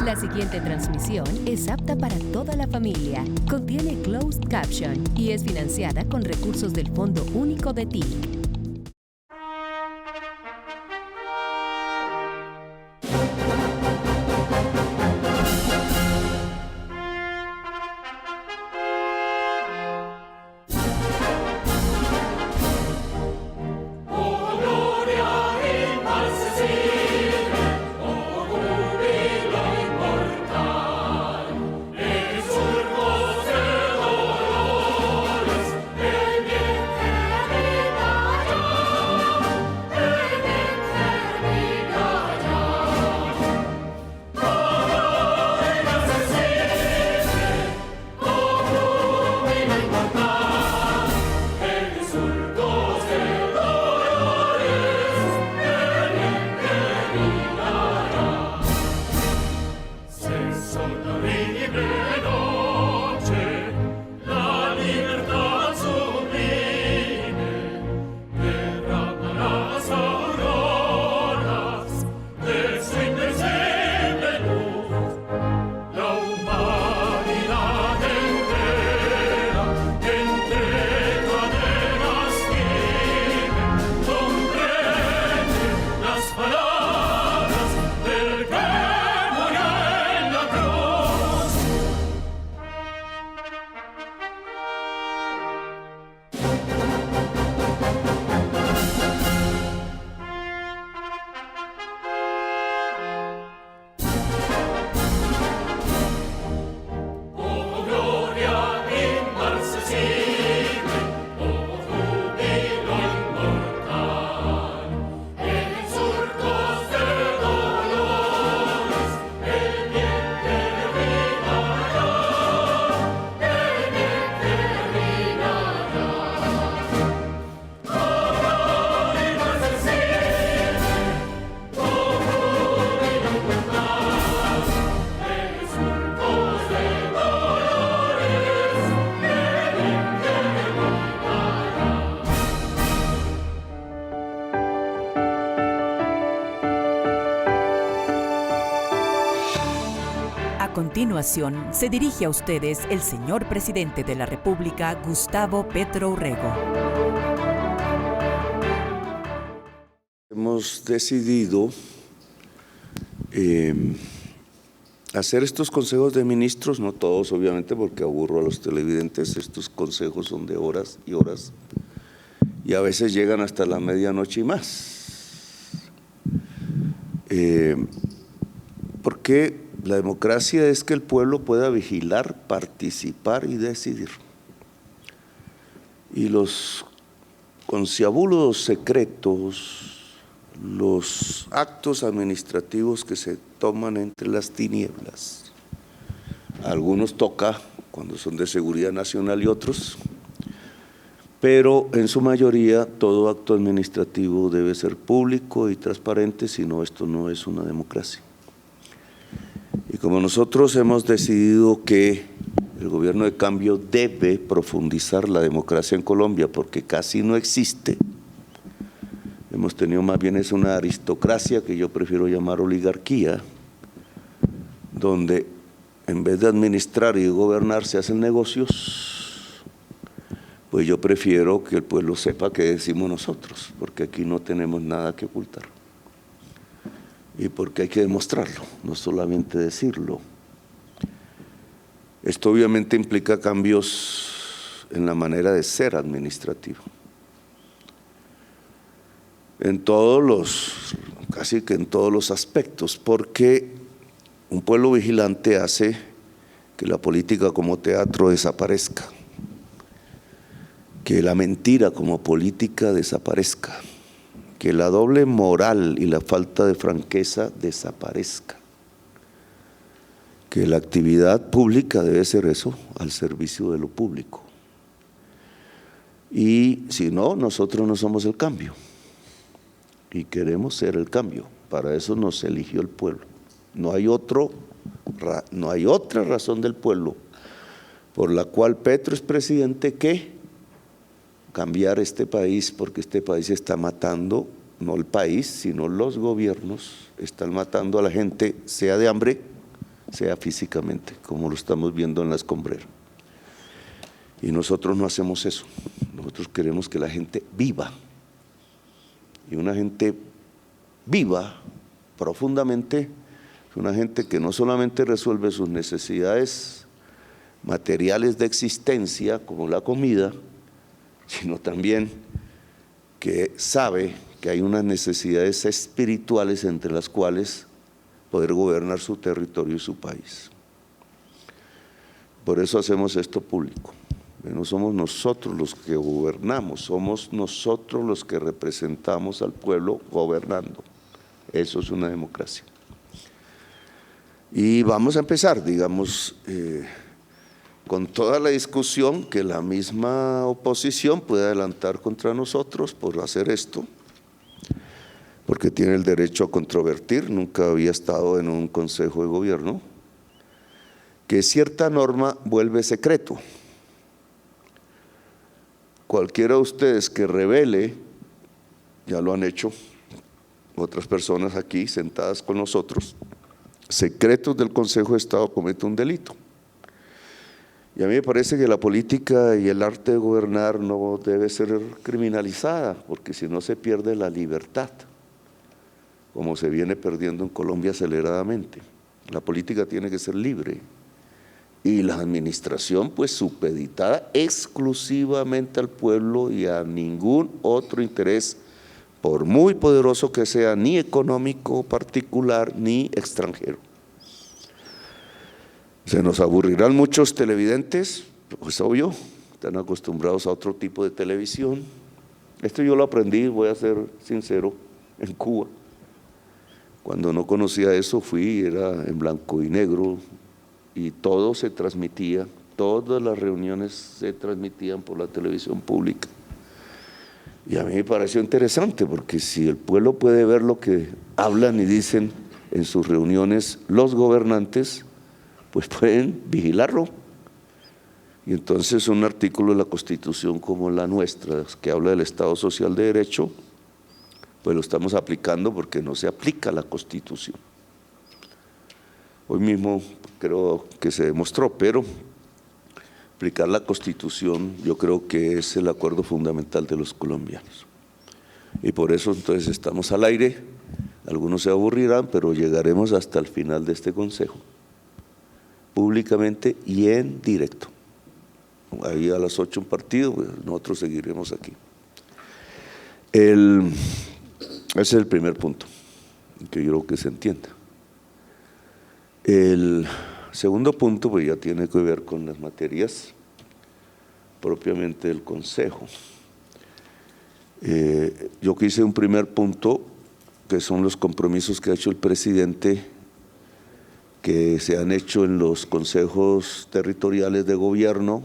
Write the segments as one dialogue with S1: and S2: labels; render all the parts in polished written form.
S1: La siguiente transmisión es apta para toda la familia. Contiene closed caption y es financiada con recursos del Fondo Único de TIC.
S2: A continuación, se dirige a ustedes el señor presidente de la República, Gustavo Petro Urrego.
S3: Hemos decidido hacer estos consejos de ministros, no todos obviamente porque aburro a los televidentes, estos consejos son de horas y horas y a veces llegan hasta la medianoche y más. Porque la democracia es que el pueblo pueda vigilar, participar y decidir. Y los conciliabulos secretos, los actos administrativos que se toman entre las tinieblas, a algunos toca cuando son de seguridad nacional y otros, pero en su mayoría todo acto administrativo debe ser público y transparente, si no, esto no es una democracia. Y como nosotros hemos decidido que el gobierno de cambio debe profundizar la democracia en Colombia porque casi no existe, hemos tenido más bien es una aristocracia que yo prefiero llamar oligarquía, donde en vez de administrar y gobernar se hacen negocios, pues yo prefiero que el pueblo sepa qué decimos nosotros, porque aquí no tenemos nada que ocultar. Y porque hay que demostrarlo, no solamente decirlo. Esto obviamente implica cambios en la manera de ser administrativo. En todos los, casi que en todos los aspectos, porque un pueblo vigilante hace que la política como teatro desaparezca, que la mentira como política desaparezca, que la doble moral y la falta de franqueza desaparezca, que la actividad pública debe ser eso, al servicio de lo público. Y si no, nosotros no somos el cambio y queremos ser el cambio, para eso nos eligió el pueblo. No hay otra razón del pueblo por la cual Petro es presidente que cambiar este país, porque este país está matando, no el país, sino los gobiernos, están matando a la gente, sea de hambre, sea físicamente, como lo estamos viendo en la escombrera. Y nosotros no hacemos eso. Nosotros queremos que la gente viva. Y una gente viva profundamente es una gente que no solamente resuelve sus necesidades materiales de existencia, como la comida, sino también que sabe que hay unas necesidades espirituales entre las cuales poder gobernar su territorio y su país. Por eso hacemos esto público. No somos nosotros los que gobernamos, somos nosotros los que representamos al pueblo gobernando. Eso es una democracia. Y vamos a empezar, digamos, con toda la discusión que la misma oposición puede adelantar contra nosotros por hacer esto, porque tiene el derecho a controvertir. Nunca había estado en un consejo de gobierno, que cierta norma vuelve secreto. Cualquiera de ustedes que revele, ya lo han hecho otras personas aquí sentadas con nosotros, secretos del Consejo de Estado, comete un delito. Y a mí me parece que la política y el arte de gobernar no debe ser criminalizada, porque si no se pierde la libertad, como se viene perdiendo en Colombia aceleradamente. La política tiene que ser libre. Y la administración pues supeditada exclusivamente al pueblo y a ningún otro interés, por muy poderoso que sea, ni económico particular ni extranjero. Se nos aburrirán muchos televidentes, pues obvio, están acostumbrados a otro tipo de televisión. Esto yo lo aprendí, voy a ser sincero, en Cuba. Cuando no conocía eso fui, era en blanco y negro, y todo se transmitía, todas las reuniones se transmitían por la televisión pública. Y a mí me pareció interesante, porque si el pueblo puede ver lo que hablan y dicen en sus reuniones los gobernantes, pues pueden vigilarlo. Y entonces un artículo de la Constitución como la nuestra, que habla del Estado Social de Derecho, pues lo estamos aplicando porque no se aplica la Constitución. Hoy mismo creo que se demostró, pero aplicar la Constitución yo creo que es el acuerdo fundamental de los colombianos. Y por eso entonces estamos al aire, algunos se aburrirán, pero llegaremos hasta el final de este consejo, públicamente y en directo. Ahí a las 8 un partido, pues nosotros seguiremos aquí. Ese es el primer punto, que yo creo que se entienda. El segundo punto pues ya tiene que ver con las materias propiamente del Consejo. Yo quise un primer punto, que son los compromisos que ha hecho el presidente, que se han hecho en los consejos territoriales de gobierno,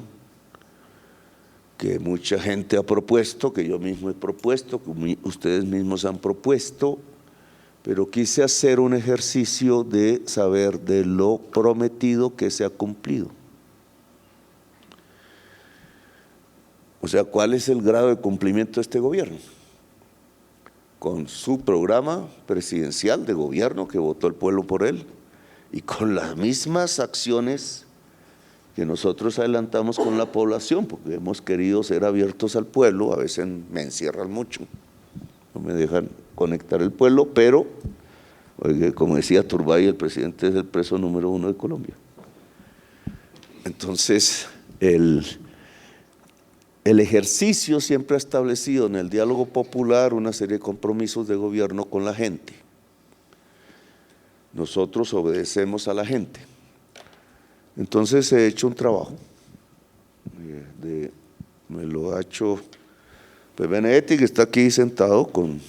S3: que mucha gente ha propuesto, que yo mismo he propuesto, que ustedes mismos han propuesto, pero quise hacer un ejercicio de saber de lo prometido que se ha cumplido. O sea, ¿cuál es el grado de cumplimiento de este gobierno? Con su programa presidencial de gobierno que votó el pueblo por él y con las mismas acciones que nosotros adelantamos con la población, porque hemos querido ser abiertos al pueblo. A veces me encierran mucho, no me dejan conectar el pueblo, pero oye, como decía Turbay, el presidente es el preso número 1 de Colombia. Entonces el ejercicio siempre ha establecido en el diálogo popular una serie de compromisos de gobierno con la gente. Nosotros obedecemos a la gente. Entonces he hecho un trabajo, me lo ha hecho pues Benedetti, que está aquí sentado con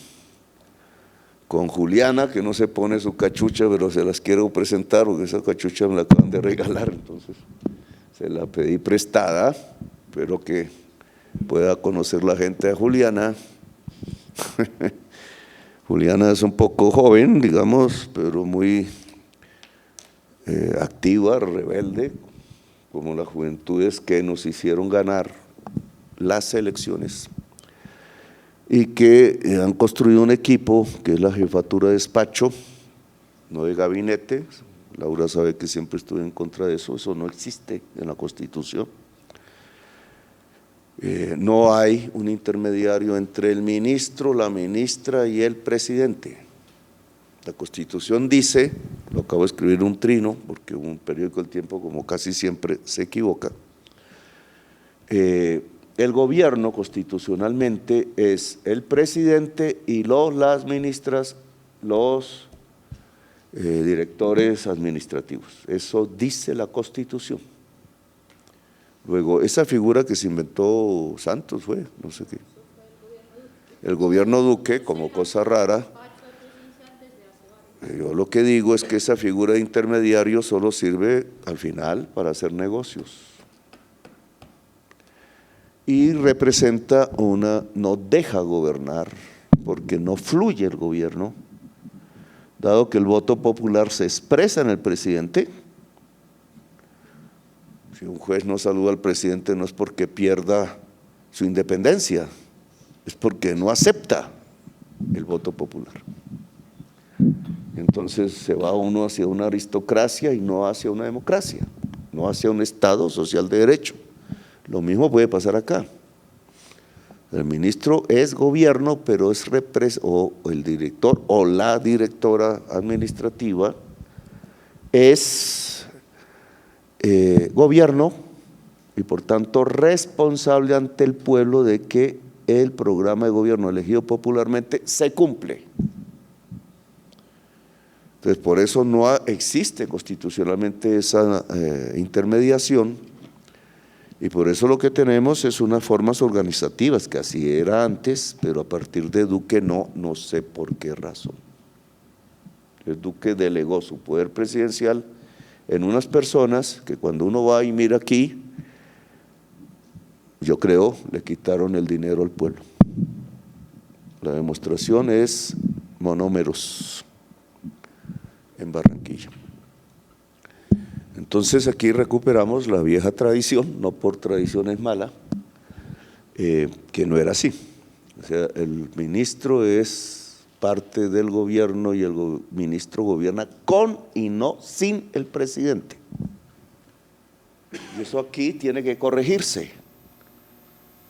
S3: Juliana, que no se pone su cachucha, pero se las quiero presentar porque esa cachucha me la acaban de regalar, entonces se la pedí prestada, pero que pueda conocer la gente a Juliana. Juliana es un poco joven, digamos, pero muy activa, rebelde, como las juventudes que nos hicieron ganar las elecciones y que han construido un equipo que es la jefatura de despacho, no de gabinete, Laura sabe que siempre estuve en contra de eso, eso no existe en la Constitución. No hay un intermediario entre el ministro, la ministra y el presidente. La Constitución dice, lo acabo de escribir un trino, porque un periódico del Tiempo, como casi siempre, se equivoca. El gobierno constitucionalmente es el presidente y las ministras, los directores administrativos. Eso dice la Constitución. Luego, esa figura que se inventó Santos fue, no sé qué. El gobierno Duque, como cosa rara. Yo lo que digo es que esa figura de intermediario solo sirve al final para hacer negocios. Y representa no deja gobernar, porque no fluye el gobierno, dado que el voto popular se expresa en el presidente. Si un juez no saluda al presidente no es porque pierda su independencia, es porque no acepta el voto popular. Entonces se va uno hacia una aristocracia y no hacia una democracia, no hacia un Estado social de derecho. Lo mismo puede pasar acá. El ministro es gobierno, pero es o el director o la directora administrativa es gobierno y por tanto responsable ante el pueblo de que el programa de gobierno elegido popularmente se cumple. Entonces, por eso no existe constitucionalmente esa intermediación y por eso lo que tenemos es unas formas organizativas, que así era antes, pero a partir de Duque no sé por qué razón. El Duque delegó su poder presidencial en unas personas que cuando uno va y mira aquí, yo creo, le quitaron el dinero al pueblo. La demostración es monómeros en Barranquilla. Entonces aquí recuperamos la vieja tradición, no por tradición es mala, que no era así. O sea, el ministro es parte del gobierno y el ministro gobierna con y no sin el presidente. Y eso aquí tiene que corregirse,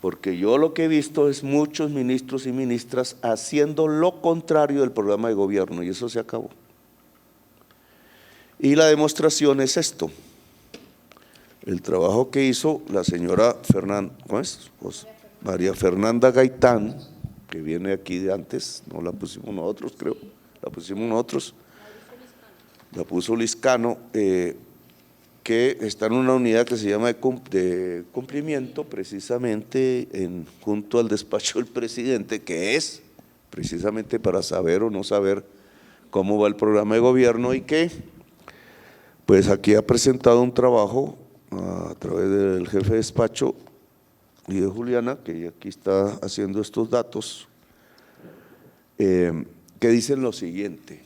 S3: porque yo lo que he visto es muchos ministros y ministras haciendo lo contrario del programa de gobierno y eso se acabó. Y la demostración es esto, el trabajo que hizo la señora María Fernanda Gaitán, que viene aquí de antes, no la pusimos nosotros, creo, la pusimos nosotros, la puso Liscano, que está en una unidad que se llama de cumplimiento, precisamente junto al despacho del presidente, que es precisamente para saber o no saber cómo va el programa de gobierno y que pues aquí ha presentado un trabajo a través del jefe de despacho y de Juliana, que aquí está haciendo estos datos, que dicen lo siguiente.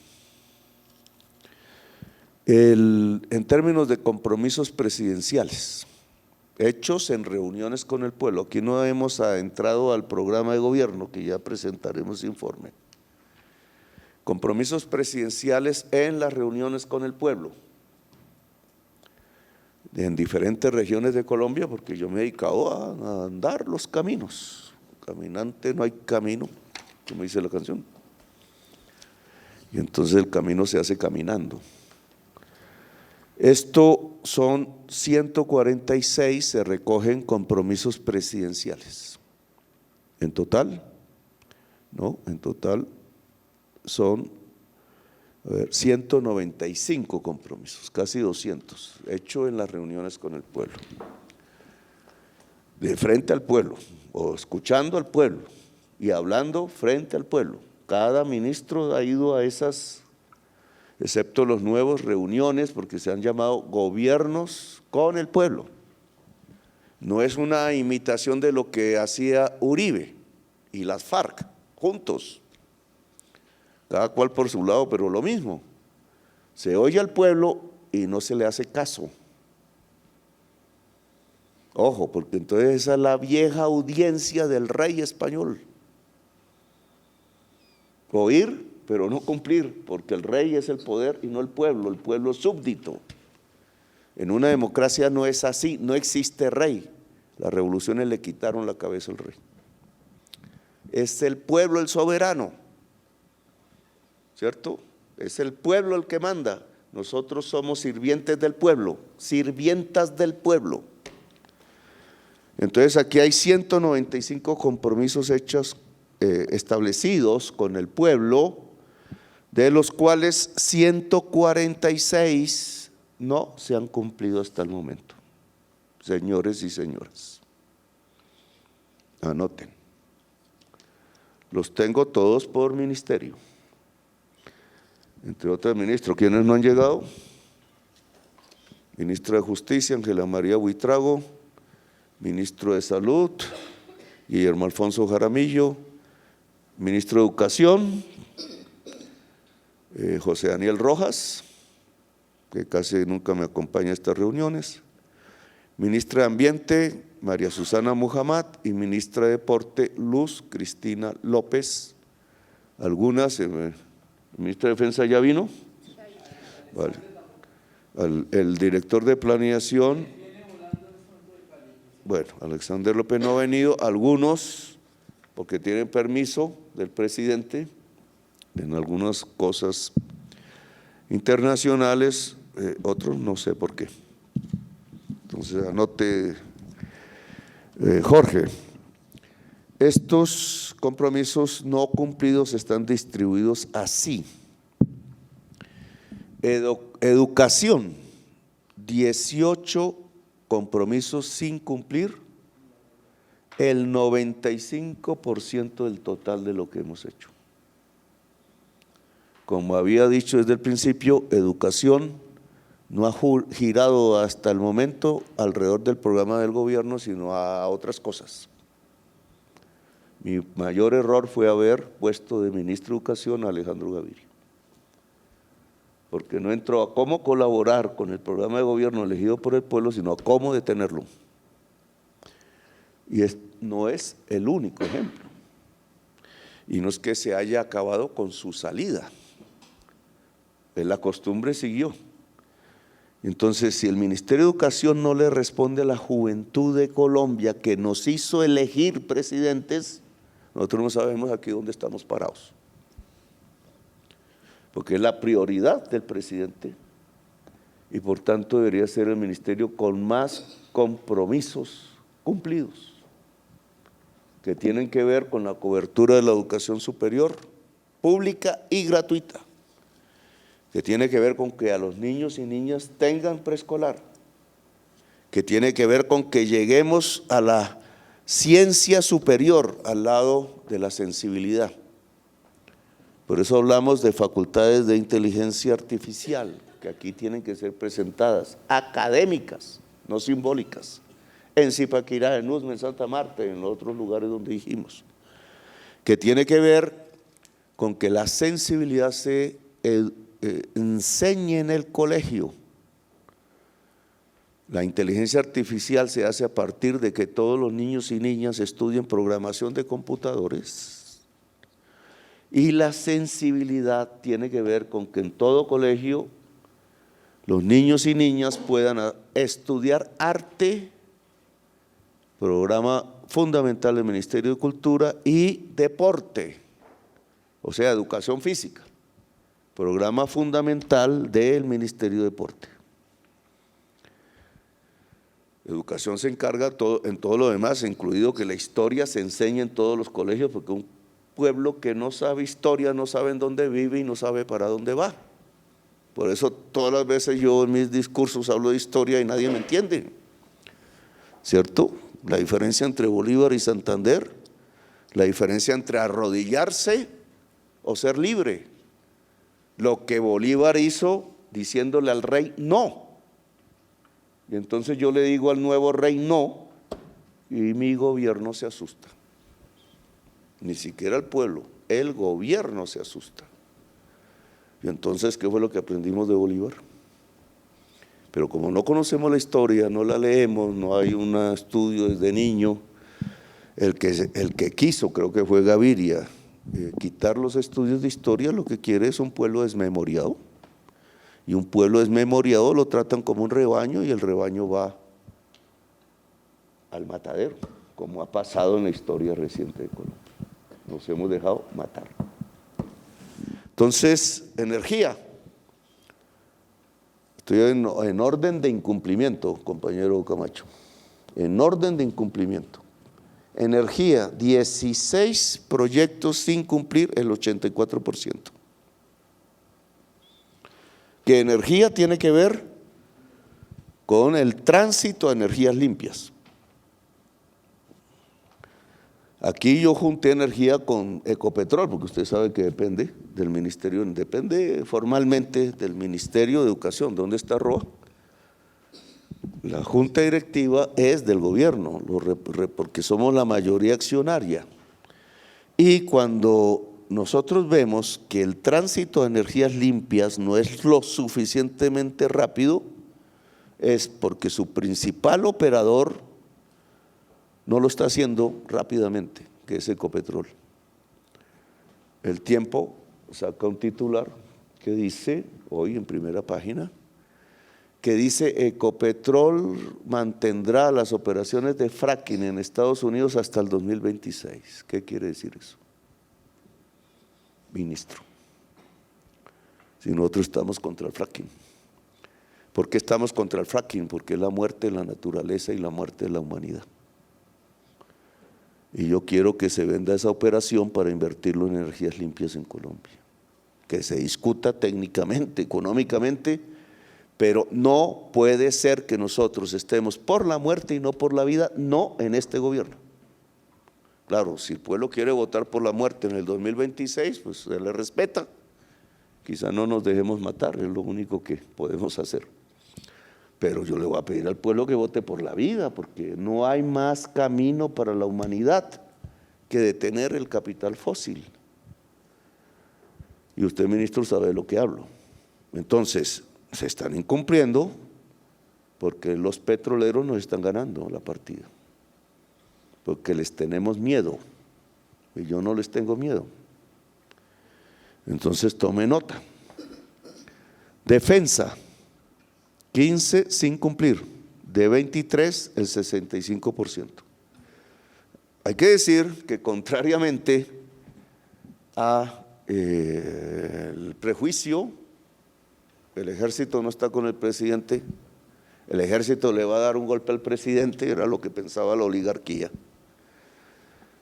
S3: En términos de compromisos presidenciales, hechos en reuniones con el pueblo, aquí no hemos entrado al programa de gobierno, que ya presentaremos informe. Compromisos presidenciales en las reuniones con el pueblo, en diferentes regiones de Colombia, porque yo me he dedicado a andar los caminos. Caminante no hay camino, como dice la canción. Y entonces el camino se hace caminando. Esto son 146, se recogen compromisos presidenciales. En total, ¿no? En total son 195 compromisos, casi 200, hechos en las reuniones con el pueblo. De frente al pueblo, o escuchando al pueblo y hablando frente al pueblo. Cada ministro ha ido a esas, excepto los nuevos, reuniones, porque se han llamado gobiernos con el pueblo. No es una imitación de lo que hacía Uribe y las FARC juntos, cada cual por su lado, pero lo mismo. Se oye al pueblo y no se le hace caso. Ojo, porque entonces esa es la vieja audiencia del rey español. Oír pero no cumplir, porque el rey es el poder y no el pueblo es súbdito. En una democracia no es así, no existe rey. Las revoluciones le quitaron la cabeza al rey. Es el pueblo el soberano, ¿cierto? Es el pueblo el que manda. Nosotros somos sirvientes del pueblo, sirvientas del pueblo. Entonces aquí hay 195 compromisos hechos, establecidos con el pueblo, de los cuales 146 no se han cumplido hasta el momento. Señores y señoras, anoten. Los tengo todos por ministerio. Entre otros ministros, ¿quiénes no han llegado? Ministra de Justicia, Ángela María Buitrago. Ministro de Salud, Guillermo Alfonso Jaramillo. Ministro de Educación, José Daniel Rojas, que casi nunca me acompaña a estas reuniones. Ministra de Ambiente, María Susana Muhammad, y Ministra de Deporte, Luz Cristina López. Algunas, el Ministro de Defensa ya vino. Vale. El director de Planeación, bueno, Alexander López no ha venido. Algunos, porque tienen permiso del presidente en algunas cosas internacionales, otros no sé por qué. Entonces anote, Jorge, estos compromisos no cumplidos están distribuidos así. Educación, 18 compromisos sin cumplir, el 95% del total de lo que hemos hecho. Como había dicho desde el principio, educación no ha girado hasta el momento alrededor del programa del gobierno, sino a otras cosas. Mi mayor error fue haber puesto de ministro de Educación a Alejandro Gaviria, porque no entró a cómo colaborar con el programa de gobierno elegido por el pueblo, sino a cómo detenerlo. Y no es el único ejemplo. Y no es que se haya acabado con su salida. La costumbre siguió. Entonces, si el Ministerio de Educación no le responde a la juventud de Colombia que nos hizo elegir presidentes, nosotros no sabemos aquí dónde estamos parados. Porque es la prioridad del presidente y por tanto debería ser el ministerio con más compromisos cumplidos, que tienen que ver con la cobertura de la educación superior, pública y gratuita, que tiene que ver con que a los niños y niñas tengan preescolar, que tiene que ver con que lleguemos a la ciencia superior al lado de la sensibilidad. Por eso hablamos de facultades de inteligencia artificial, que aquí tienen que ser presentadas, académicas, no simbólicas, en Zipaquirá, en Usme, en Santa Marta, en los otros lugares donde dijimos, que tiene que ver con que la sensibilidad se enseñe en el colegio. La inteligencia artificial se hace a partir de que todos los niños y niñas estudien programación de computadores, y la sensibilidad tiene que ver con que en todo colegio los niños y niñas puedan estudiar arte, programa fundamental del Ministerio de Cultura, y deporte, o sea, educación física, programa fundamental del Ministerio de Deporte. Educación se encarga en todo lo demás, incluido que la historia se enseñe en todos los colegios, porque un pueblo que no sabe historia no sabe en dónde vive y no sabe para dónde va. Por eso todas las veces yo en mis discursos hablo de historia y nadie me entiende, ¿cierto? La diferencia entre Bolívar y Santander, la diferencia entre arrodillarse o ser libre. Lo que Bolívar hizo diciéndole al rey no. Y entonces yo le digo al nuevo rey no, y mi gobierno se asusta. Ni siquiera el pueblo, el gobierno se asusta. Y entonces, ¿qué fue lo que aprendimos de Bolívar? Pero como no conocemos la historia, no la leemos, no hay un estudio desde niño, el que quiso, creo que fue Gaviria, quitar los estudios de historia, lo que quiere es un pueblo desmemoriado. Y un pueblo desmemoriado lo tratan como un rebaño y el rebaño va al matadero, como ha pasado en la historia reciente de Colombia. Nos hemos dejado matar. Entonces, energía. Estoy en orden de incumplimiento, compañero Camacho. En orden de incumplimiento. Energía, 16 proyectos sin cumplir, el 84%. Que energía tiene que ver con el tránsito a energías limpias. Aquí yo junté energía con Ecopetrol, porque usted sabe que depende del ministerio, depende formalmente del Ministerio de Educación. ¿Dónde está Roa? La junta directiva es del gobierno, porque somos la mayoría accionaria. Y cuando nosotros vemos que el tránsito a energías limpias no es lo suficientemente rápido, es porque su principal operador no lo está haciendo rápidamente, que es Ecopetrol. El Tiempo saca un titular que dice, hoy en primera página, que dice Ecopetrol mantendrá las operaciones de fracking en Estados Unidos hasta el 2026. ¿Qué quiere decir eso? Ministro, si nosotros estamos contra el fracking. ¿Por qué estamos contra el fracking? Porque es la muerte de la naturaleza y la muerte de la humanidad. Y yo quiero que se venda esa operación para invertirlo en energías limpias en Colombia. Que se discuta técnicamente, económicamente, pero no puede ser que nosotros estemos por la muerte y no por la vida, no en este gobierno. Claro, si el pueblo quiere votar por la muerte en el 2026, pues se le respeta. Quizá no nos dejemos matar, es lo único que podemos hacer. Pero yo le voy a pedir al pueblo que vote por la vida, porque no hay más camino para la humanidad que detener el capital fósil. Y usted, ministro, sabe de lo que hablo. Entonces, se están incumpliendo porque los petroleros nos están ganando la partida. Porque les tenemos miedo, y yo no les tengo miedo. Entonces tome nota. Defensa, 15 sin cumplir, de 23 el 65%. Hay que decir que contrariamente a el prejuicio, el ejército no está con el presidente, el ejército le va a dar un golpe al presidente, era lo que pensaba la oligarquía.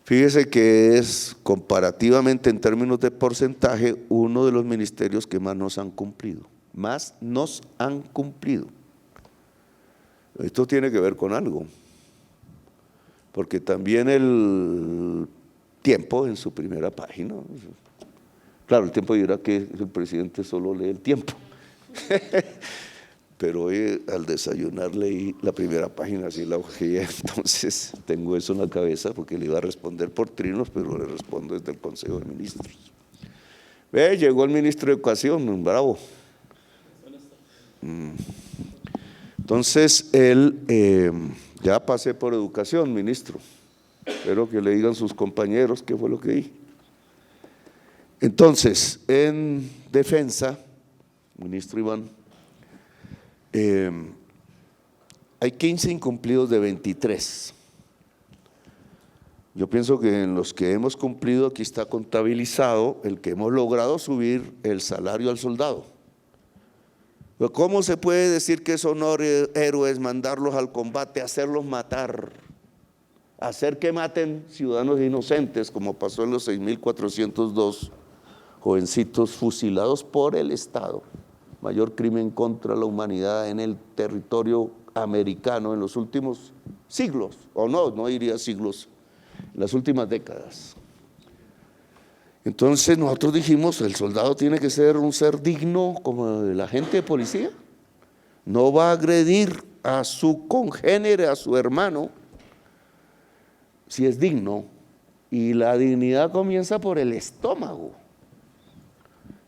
S3: Fíjese que es comparativamente en términos de porcentaje uno de los ministerios que más nos han cumplido. Más nos han cumplido. Esto tiene que ver con algo, porque también el Tiempo en su primera página, claro, el Tiempo dirá que el presidente solo lee el Tiempo, pero hoy al desayunar leí la primera página, así la hojeé, entonces tengo eso en la cabeza porque le iba a responder por trinos, pero le respondo desde el Consejo de Ministros. Ve, llegó el ministro de Educación, bravo. Entonces, ya pasé por educación, ministro. Espero que le digan sus compañeros qué fue lo que dije. Entonces, en defensa, ministro Iván, hay 15 incumplidos de 23. Yo pienso que en los que hemos cumplido aquí está contabilizado el que hemos logrado subir el salario al soldado. Pero ¿cómo se puede decir que es honor héroes mandarlos al combate, hacerlos matar, hacer que maten ciudadanos inocentes, como pasó en los 6.402 jovencitos fusilados por el Estado? Mayor crimen contra la humanidad en el territorio americano en los últimos siglos, o no diría siglos, en las últimas décadas. Entonces nosotros dijimos, el soldado tiene que ser un ser digno como el agente de policía. No va a agredir a su congénere, a su hermano, si es digno. Y la dignidad comienza por el estómago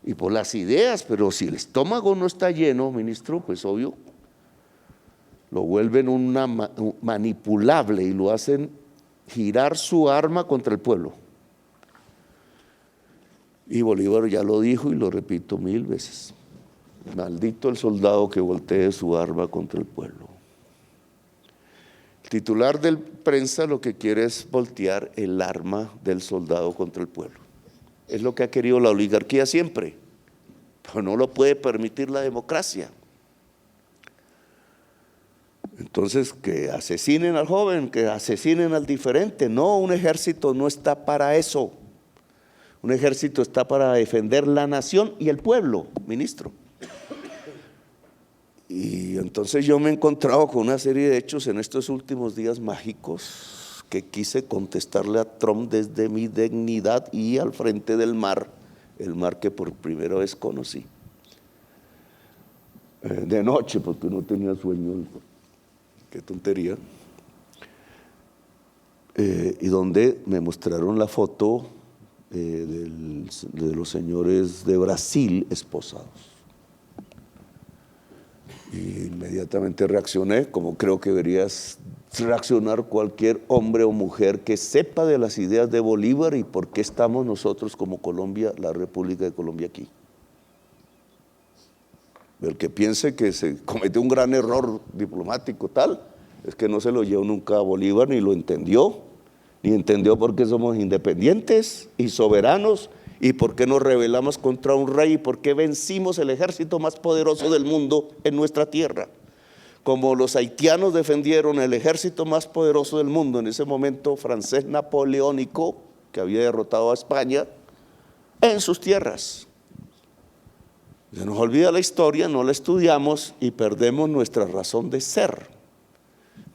S3: y por las ideas, pero si el estómago no está lleno, ministro, pues obvio, lo vuelven manipulable y lo hacen girar su arma contra el pueblo. Y Bolívar ya lo dijo y lo repito 1000 veces. Maldito el soldado que voltee su arma contra el pueblo. El titular del prensa lo que quiere es voltear el arma del soldado contra el pueblo. Es lo que ha querido la oligarquía siempre, pero no lo puede permitir la democracia. Entonces, que asesinen al joven, que asesinen al diferente. No, un ejército no está para eso. Un ejército está para defender la nación y el pueblo, ministro. Y entonces yo me he encontrado con una serie de hechos en estos últimos días mágicos que quise contestarle a Trump desde mi dignidad y al frente del mar, el mar que por primera vez conocí. De noche, porque no tenía sueño. Qué tontería. Y donde me mostraron la foto de los señores de Brasil esposados. Y inmediatamente reaccioné, como creo que deberías reaccionar cualquier hombre o mujer que sepa de las ideas de Bolívar y por qué estamos nosotros como Colombia, la República de Colombia aquí. El que piense que se cometió un gran error diplomático tal, es que no se lo llevó nunca a Bolívar, ni lo entendió, ni entendió por qué somos independientes y soberanos, y por qué nos rebelamos contra un rey, y por qué vencimos el ejército más poderoso del mundo en nuestra tierra. Como los haitianos defendieron el ejército más poderoso del mundo, en ese momento francés napoleónico, que había derrotado a España, en sus tierras. Se nos olvida la historia, no la estudiamos y perdemos nuestra razón de ser.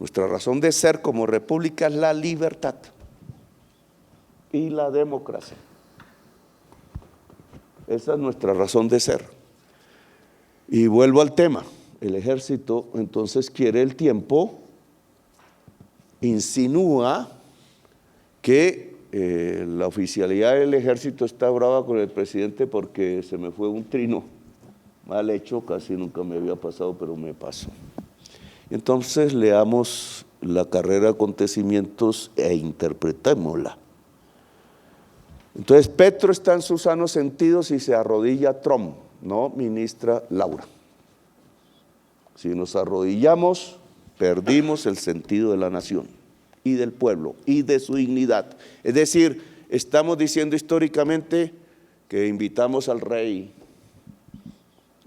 S3: Nuestra razón de ser como república es la libertad y la democracia. Esa es nuestra razón de ser. Y vuelvo al tema. El ejército entonces quiere el tiempo, insinúa que la oficialidad del ejército está brava con el presidente porque se me fue un trino mal hecho, casi nunca me había pasado, pero me pasó. Entonces leamos la carrera de acontecimientos e interpretémosla. Entonces Petro está en sus sanos sentidos y se arrodilla a Trump, no ministra Laura. Si nos arrodillamos, perdimos el sentido de la nación y del pueblo y de su dignidad. Es decir, estamos diciendo históricamente que invitamos al rey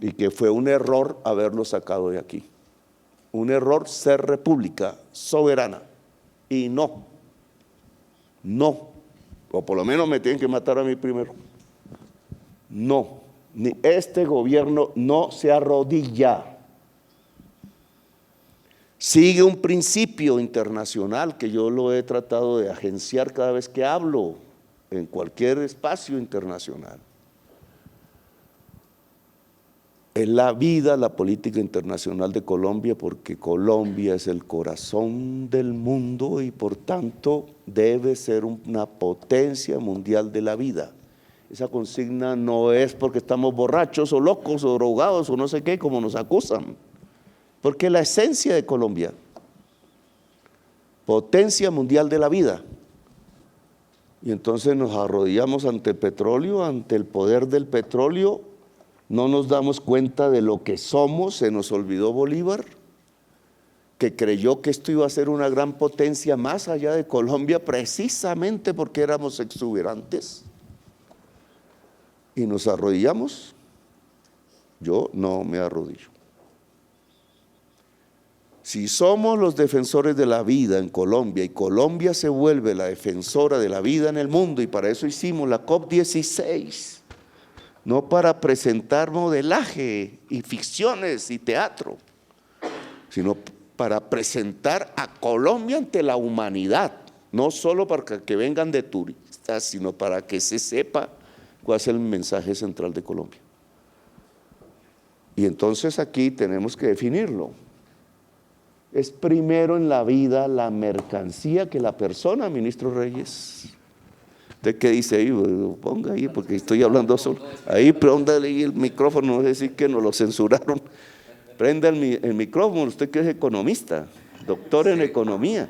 S3: y que fue un error haberlo sacado de aquí. Un error ser república soberana. Y no, o por lo menos me tienen que matar a mí primero. No, ni este gobierno no se arrodilla. Sigue un principio internacional que yo lo he tratado de agenciar cada vez que hablo en cualquier espacio internacional. Es la vida, la política internacional de Colombia, porque Colombia es el corazón del mundo y por tanto debe ser una potencia mundial de la vida. Esa consigna no es porque estamos borrachos o locos o drogados o no sé qué, como nos acusan, porque la esencia de Colombia, potencia mundial de la vida. Y entonces nos arrodillamos ante el petróleo, ante el poder del petróleo. No nos damos cuenta de lo que somos. Se nos olvidó Bolívar, que creyó que esto iba a ser una gran potencia más allá de Colombia, precisamente porque éramos exuberantes. Y nos arrodillamos. Yo no me arrodillo. Si somos los defensores de la vida en Colombia y Colombia se vuelve la defensora de la vida en el mundo, y para eso hicimos la COP16, no para presentar modelaje y ficciones y teatro, sino para presentar a Colombia ante la humanidad, no solo para que vengan de turistas, sino para que se sepa cuál es el mensaje central de Colombia. Y entonces aquí tenemos que definirlo. Es primero en la vida la mercancía que la persona, ministro Reyes. ¿Usted qué dice ahí? Ponga ahí, porque estoy hablando solo. Ahí, préndale ahí el micrófono, no es decir que nos lo censuraron. Prenda el micrófono, usted que es economista, doctor en economía.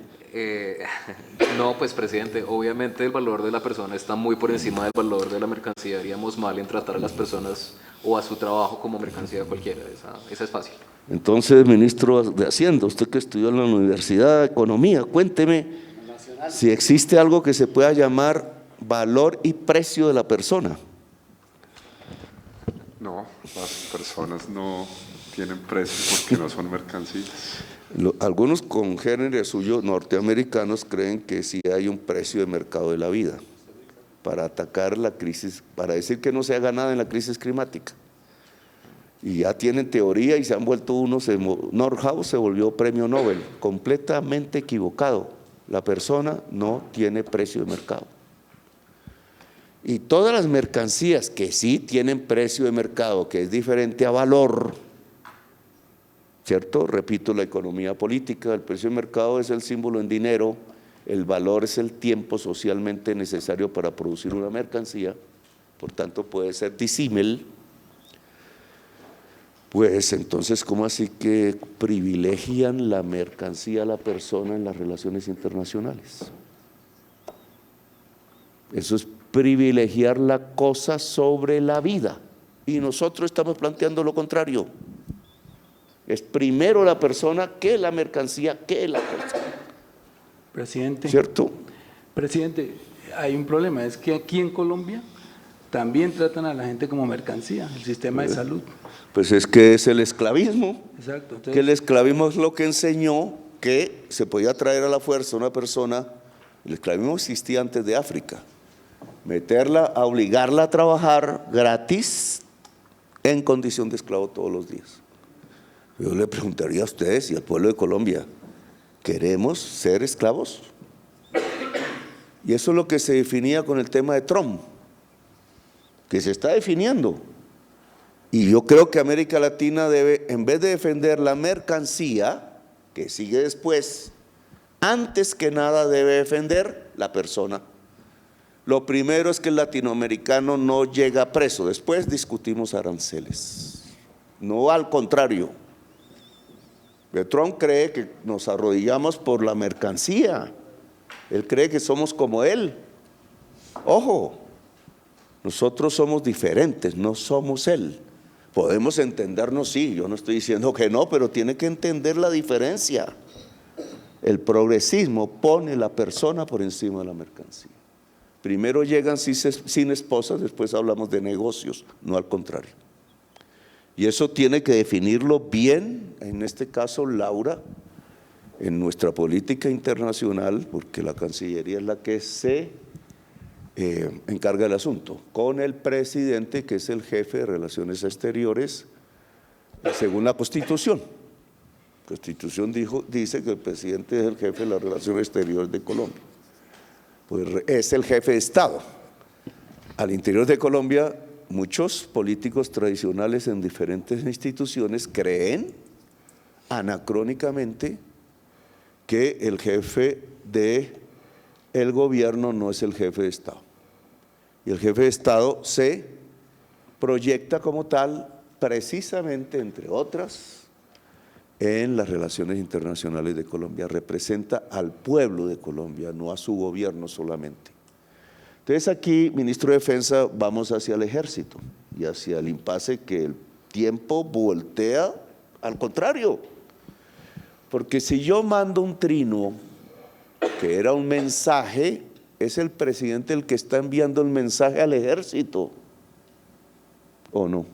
S4: No, pues presidente, obviamente el valor de la persona está muy por encima del valor de la mercancía. Haríamos mal en tratar a las personas o a su trabajo como mercancía cualquiera, esa es fácil.
S3: Entonces, ministro de Hacienda, usted que estudió en la Universidad de Economía, cuénteme si existe algo que se pueda llamar valor y precio de la persona.
S5: No, las personas no tienen precio porque no son mercancías.
S3: Algunos congéneres suyos norteamericanos creen que sí hay un precio de mercado de la vida para atacar la crisis, para decir que no se haga nada en la crisis climática. Y ya tienen teoría y se han vuelto unos, Nordhaus se volvió premio Nobel, completamente equivocado. La persona no tiene precio de mercado. Y todas las mercancías que sí tienen precio de mercado, que es diferente a valor, ¿cierto? Repito, la economía política, el precio de mercado es el símbolo en dinero, el valor es el tiempo socialmente necesario para producir una mercancía, por tanto puede ser disímil. Pues entonces, ¿cómo así que privilegian la mercancía a la persona en las relaciones internacionales? Eso es privilegiar la cosa sobre la vida. Y nosotros estamos planteando lo contrario. Es primero la persona que la mercancía, que la persona.
S6: Presidente.
S3: ¿Cierto?
S6: Presidente, hay un problema, es que aquí en Colombia también tratan a la gente como mercancía, el sistema de salud.
S3: Pues es que es el esclavismo.
S6: Exacto. Entonces,
S3: que el esclavismo es lo que enseñó que se podía traer a la fuerza una persona. El esclavismo existía antes de África. Meterla, a obligarla a trabajar gratis en condición de esclavo todos los días. Yo le preguntaría a ustedes y al pueblo de Colombia, ¿queremos ser esclavos? Y eso es lo que se definía con el tema de Trump, que se está definiendo. Y yo creo que América Latina debe, en vez de defender la mercancía, que sigue después, antes que nada debe defender la persona. Lo primero es que el latinoamericano no llega preso, después discutimos aranceles. No al contrario. Trump cree que nos arrodillamos por la mercancía. Él cree que somos como él. Ojo, nosotros somos diferentes, no somos él. Podemos entendernos, sí, yo no estoy diciendo que no, pero tiene que entender la diferencia. El progresismo pone la persona por encima de la mercancía. Primero llegan sin esposas, después hablamos de negocios, no al contrario. Y eso tiene que definirlo bien, en este caso Laura, en nuestra política internacional, porque la Cancillería es la que se encarga del asunto, con el presidente, que es el jefe de Relaciones Exteriores, según la Constitución. La Constitución dice que el presidente es el jefe de las Relaciones Exteriores de Colombia. Pues es el jefe de Estado. Al interior de Colombia, muchos políticos tradicionales en diferentes instituciones creen anacrónicamente que el jefe del gobierno no es el jefe de Estado. Y el jefe de Estado se proyecta como tal precisamente, entre otras, en las relaciones internacionales de Colombia. Representa al pueblo de Colombia, no a su gobierno solamente. Entonces aquí, ministro de Defensa, vamos hacia el ejército y hacia el impasse que el tiempo voltea al contrario. Porque si yo mando un trino, que era un mensaje, es el presidente el que está enviando el mensaje al ejército, ¿o no?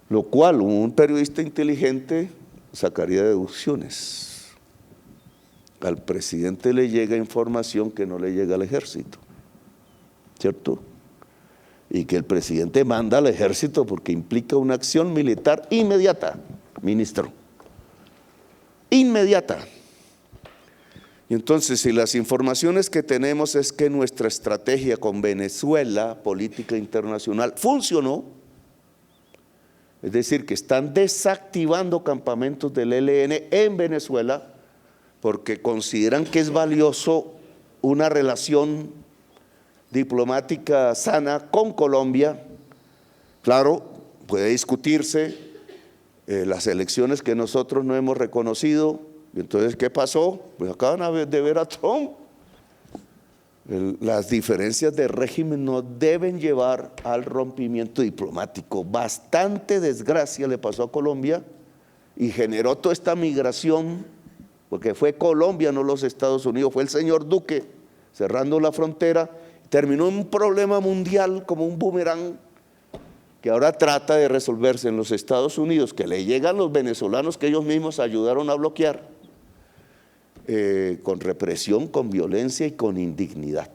S3: Lo cual un periodista inteligente sacaría deducciones. Al presidente le llega información que no le llega al ejército, ¿cierto? Y que el presidente manda al ejército porque implica una acción militar inmediata, ministro. Inmediata. Y entonces, si las informaciones que tenemos es que nuestra estrategia con Venezuela, política internacional, funcionó, es decir, que están desactivando campamentos del ELN en Venezuela porque consideran que es valioso una relación diplomática sana con Colombia. Claro, puede discutirse las elecciones que nosotros no hemos reconocido, Y entonces, ¿qué pasó? Pues acaban de ver a Trump. Las diferencias de régimen no deben llevar al rompimiento diplomático. Bastante desgracia le pasó a Colombia y generó toda esta migración, porque fue Colombia, no los Estados Unidos, fue el señor Duque cerrando la frontera, terminó en un problema mundial como un boomerang que ahora trata de resolverse en los Estados Unidos, que le llegan los venezolanos que ellos mismos ayudaron a bloquear, con represión, con violencia y con indignidad.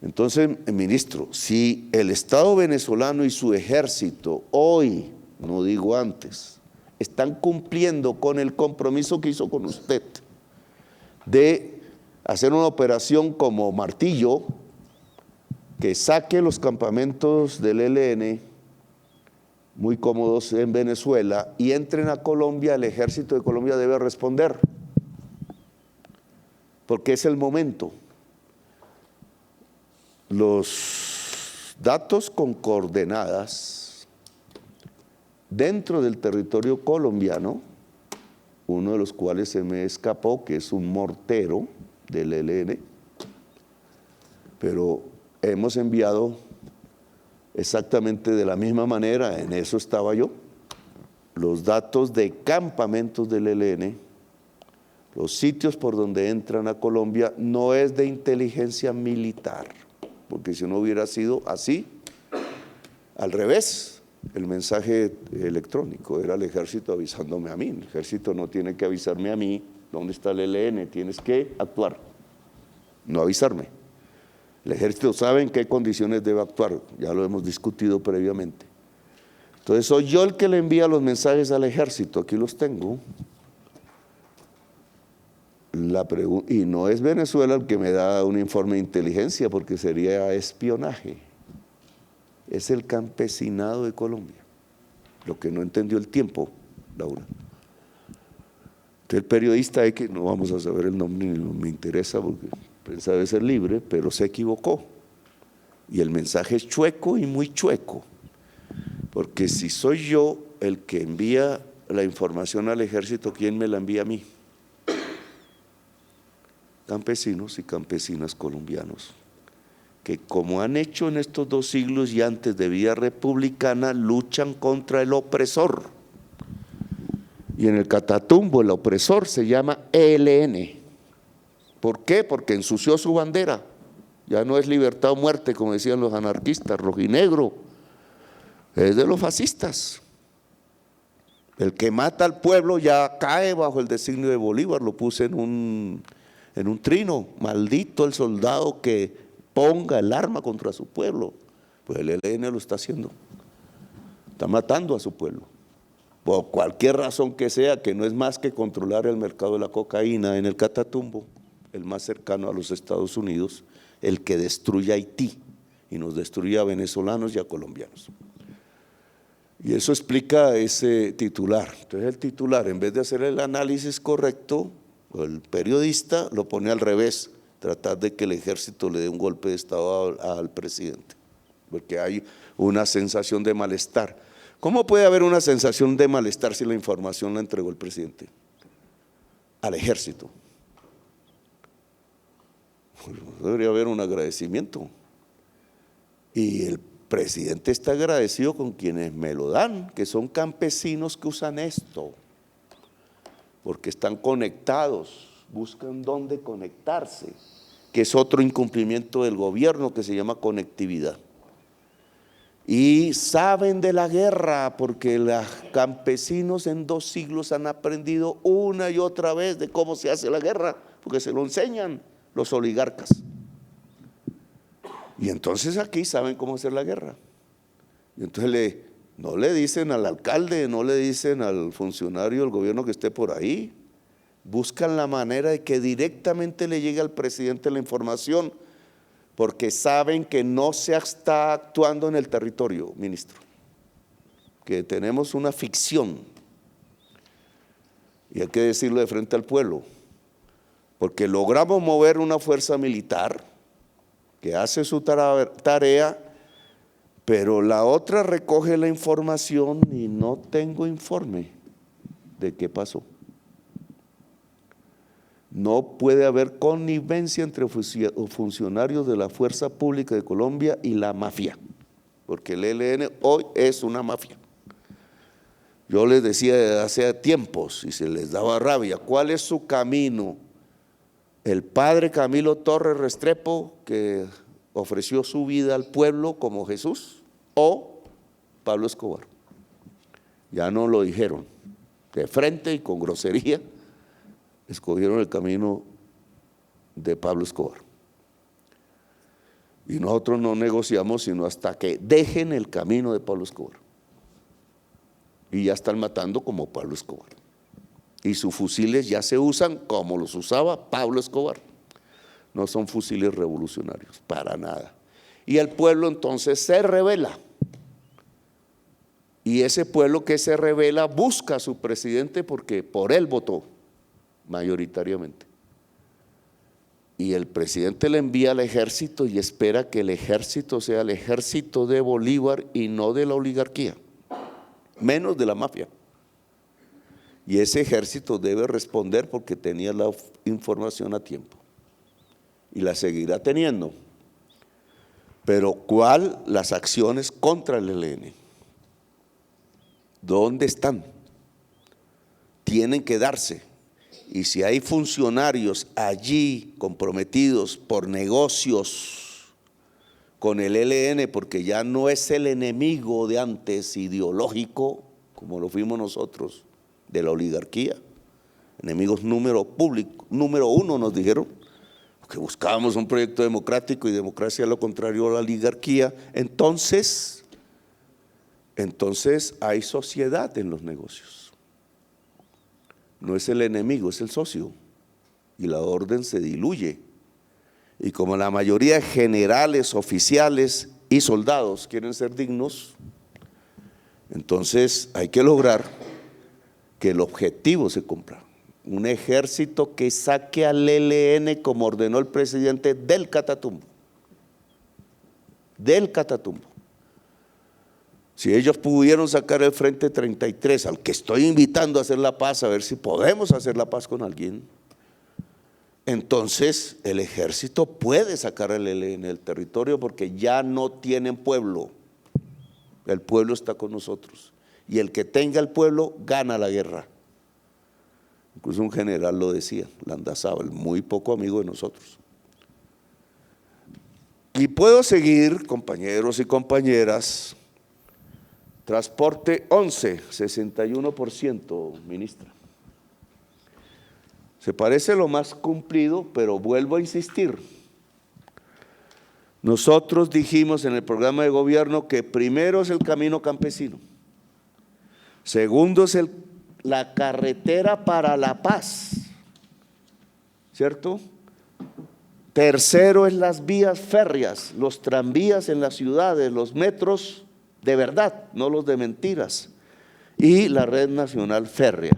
S3: Entonces, ministro, si el Estado venezolano y su ejército hoy, no digo antes, están cumpliendo con el compromiso que hizo con usted de hacer una operación como Martillo, que saque los campamentos del ELN muy cómodos en Venezuela y entren a Colombia, el ejército de Colombia debe responder, porque es el momento. Los datos con coordenadas dentro del territorio colombiano, uno de los cuales se me escapó, que es un mortero del ELN, pero hemos enviado exactamente de la misma manera, en eso estaba yo, los datos de campamentos del ELN, los sitios por donde entran a Colombia, no es de inteligencia militar, porque si no hubiera sido así, al revés, el mensaje electrónico era el ejército avisándome a mí. El ejército no tiene que avisarme a mí dónde está el ELN, tienes que actuar, no avisarme. El ejército sabe en qué condiciones debe actuar, ya lo hemos discutido previamente. Entonces soy yo el que le envía los mensajes al ejército, aquí los tengo. Y no es Venezuela el que me da un informe de inteligencia, porque sería espionaje. Es el campesinado de Colombia, lo que no entendió el tiempo, Laura. Entonces el periodista, que no vamos a saber el nombre, ni me interesa, porque pensaba de ser libre, pero se equivocó. Y el mensaje es chueco y muy chueco, porque si soy yo el que envía la información al ejército, ¿quién me la envía a mí? Campesinos y campesinas colombianos, que como han hecho en estos 2 siglos y antes de vida republicana, luchan contra el opresor. Y en el Catatumbo el opresor se llama ELN. ¿Por qué? Porque ensució su bandera. Ya no es libertad o muerte, como decían los anarquistas, rojinegro. Es de los fascistas. El que mata al pueblo ya cae bajo el designio de Bolívar, lo puse en un trino. Maldito el soldado que ponga el arma contra su pueblo. Pues el ELN lo está haciendo. Está matando a su pueblo. Por cualquier razón que sea, que no es más que controlar el mercado de la cocaína en el Catatumbo, el más cercano a los Estados Unidos, el que destruye a Haití y nos destruye a venezolanos y a colombianos. Y eso explica ese titular. Entonces el titular, en vez de hacer el análisis correcto, el periodista lo pone al revés, tratar de que el ejército le dé un golpe de estado al presidente, porque hay una sensación de malestar. ¿Cómo puede haber una sensación de malestar si la información la entregó el presidente al ejército? Debería haber un agradecimiento. Y el presidente está agradecido con quienes me lo dan, que son campesinos que usan esto, porque están conectados, buscan dónde conectarse, que es otro incumplimiento del gobierno que se llama conectividad. Y saben de la guerra, porque los campesinos en 2 siglos han aprendido una y otra vez de cómo se hace la guerra, porque se lo enseñan los oligarcas. Y entonces aquí saben cómo hacer la guerra. Y entonces no le dicen al alcalde, no le dicen al funcionario del gobierno que esté por ahí. Buscan la manera de que directamente le llegue al presidente la información, porque saben que no se está actuando en el territorio, ministro, que tenemos una ficción, y hay que decirlo de frente al pueblo, porque logramos mover una fuerza militar que hace su tarea, pero la otra recoge la información y no tengo informe de qué pasó. No puede haber connivencia entre funcionarios de la Fuerza Pública de Colombia y la mafia, porque el ELN hoy es una mafia. Yo les decía hace tiempos, y se les daba rabia, ¿cuál es su camino? El padre Camilo Torres Restrepo, que ofreció su vida al pueblo como Jesús, o Pablo Escobar. Ya no lo dijeron, de frente y con grosería, escogieron el camino de Pablo Escobar. Y nosotros no negociamos sino hasta que dejen el camino de Pablo Escobar. Y ya están matando como Pablo Escobar. Y sus fusiles ya se usan como los usaba Pablo Escobar. No son fusiles revolucionarios, para nada. Y el pueblo entonces se rebela. Y ese pueblo que se rebela busca a su presidente porque por él votó mayoritariamente. Y el presidente le envía al ejército y espera que el ejército sea el ejército de Bolívar y no de la oligarquía, menos de la mafia. Y ese ejército debe responder porque tenía la información a tiempo y la seguirá teniendo. Pero ¿cuál? Las acciones contra el ELN. ¿Dónde están? Tienen que darse. Y si hay funcionarios allí comprometidos por negocios con el ELN, porque ya no es el enemigo de antes ideológico, como lo fuimos nosotros, de la oligarquía, enemigos número uno nos dijeron, que buscábamos un proyecto democrático y democracia lo contrario a la oligarquía, entonces hay sociedad en los negocios. No es el enemigo, es el socio. Y la orden se diluye. Y como la mayoría de generales, oficiales y soldados quieren ser dignos, entonces hay que lograr que el objetivo se cumpla. Un ejército que saque al ELN como ordenó el presidente del Catatumbo. Del Catatumbo. Si ellos pudieron sacar el Frente 33, al que estoy invitando a hacer la paz, a ver si podemos hacer la paz con alguien, entonces el ejército puede sacar el ELN del territorio porque ya no tienen pueblo. El pueblo está con nosotros. Y el que tenga el pueblo gana la guerra. Incluso un general lo decía, Landazábal, muy poco amigo de nosotros. Y puedo seguir, compañeros y compañeras. Transporte 11, 61%, ministra. Se parece lo más cumplido, pero vuelvo a insistir. Nosotros dijimos en el programa de gobierno que primero es el camino campesino, segundo es la carretera para la paz, ¿cierto? Tercero es las vías férreas, los tranvías en las ciudades, los metros de verdad, no los de mentiras, y la red nacional férrea.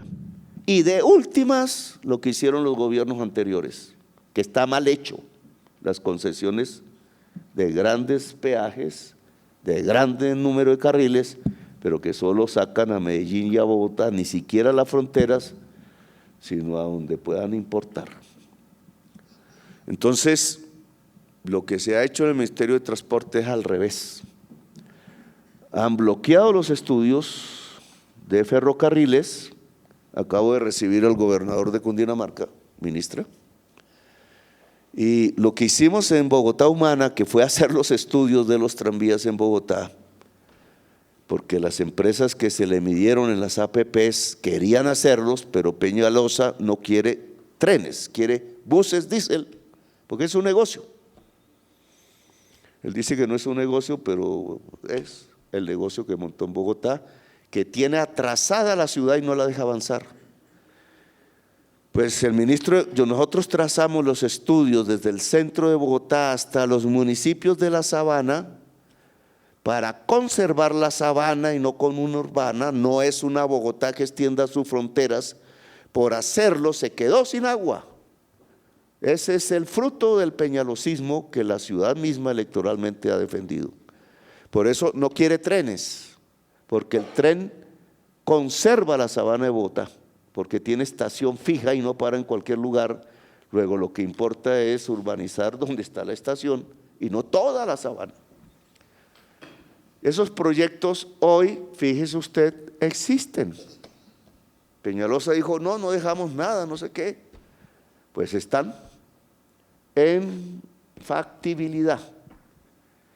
S3: Y de últimas, lo que hicieron los gobiernos anteriores, que está mal hecho, las concesiones de grandes peajes, de grande número de carriles, pero que solo sacan a Medellín y a Bogotá, ni siquiera a las fronteras, sino a donde puedan importar. Entonces, lo que se ha hecho en el Ministerio de Transporte es al revés. Han bloqueado los estudios de ferrocarriles. Acabo de recibir al gobernador de Cundinamarca, ministra, y lo que hicimos en Bogotá Humana, que fue hacer los estudios de los tranvías en Bogotá, porque las empresas que se le midieron en las APPs querían hacerlos, pero Peñalosa no quiere trenes, quiere buses diésel, porque es un negocio. Él dice que no es un negocio, pero es el negocio que montó en Bogotá, que tiene atrasada la ciudad y no la deja avanzar. Pues el ministro, nosotros trazamos los estudios desde el centro de Bogotá hasta los municipios de la Sabana para conservar la Sabana y no comuna urbana. No es una Bogotá que extienda sus fronteras. Por hacerlo se quedó sin agua. Ese es el fruto del peñalosismo que la ciudad misma electoralmente ha defendido. Por eso no quiere trenes, porque el tren conserva la Sabana de Bogotá, porque tiene estación fija y no para en cualquier lugar, Luego lo que importa es urbanizar donde está la estación y no toda la sabana. Esos proyectos hoy, fíjese usted, existen. Peñalosa dijo, no, no dejamos nada, no sé qué. Pues están en factibilidad.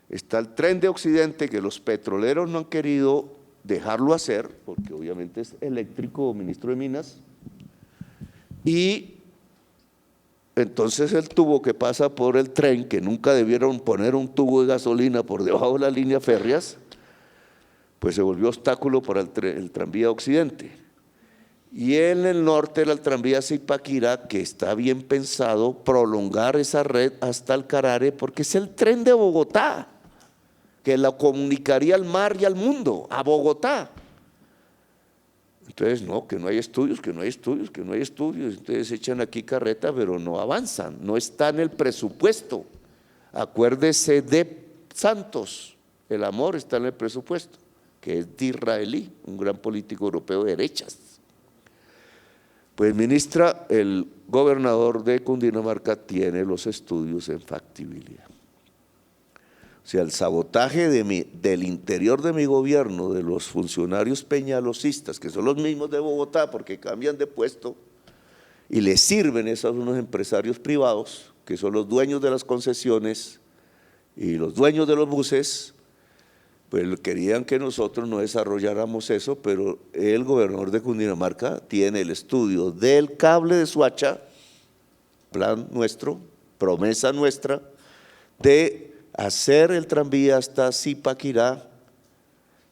S3: Está el Tren de Occidente, que los petroleros no han querido dejarlo hacer, porque obviamente es eléctrico, ministro de Minas, y entonces el tubo que pasa por el tren, que nunca debieron poner un tubo de gasolina por debajo de las líneas férreas, pues se volvió obstáculo para el tranvía Occidente. Y en el norte era el tranvía Zipaquirá, que está bien pensado prolongar esa red hasta el Carare, porque es el tren de Bogotá, que la comunicaría al mar y al mundo, a Bogotá. Entonces, no, que no hay estudios, que no hay estudios, que no hay estudios. Entonces echan aquí carreta, pero no avanzan, no está en el presupuesto. Acuérdese de Santos, el amor está en el presupuesto, que es Disraeli, un gran político europeo de derechas. Pues ministra, el gobernador de Cundinamarca tiene los estudios en factibilidad. O sea, el sabotaje del interior de mi gobierno, de los funcionarios peñalosistas, que son los mismos de Bogotá porque cambian de puesto y les sirven esos unos empresarios privados, que son los dueños de las concesiones y los dueños de los buses, pues querían que nosotros no desarrolláramos eso, pero el gobernador de Cundinamarca tiene el estudio del cable de Suacha, plan nuestro, promesa nuestra, de hacer el tranvía hasta Zipaquirá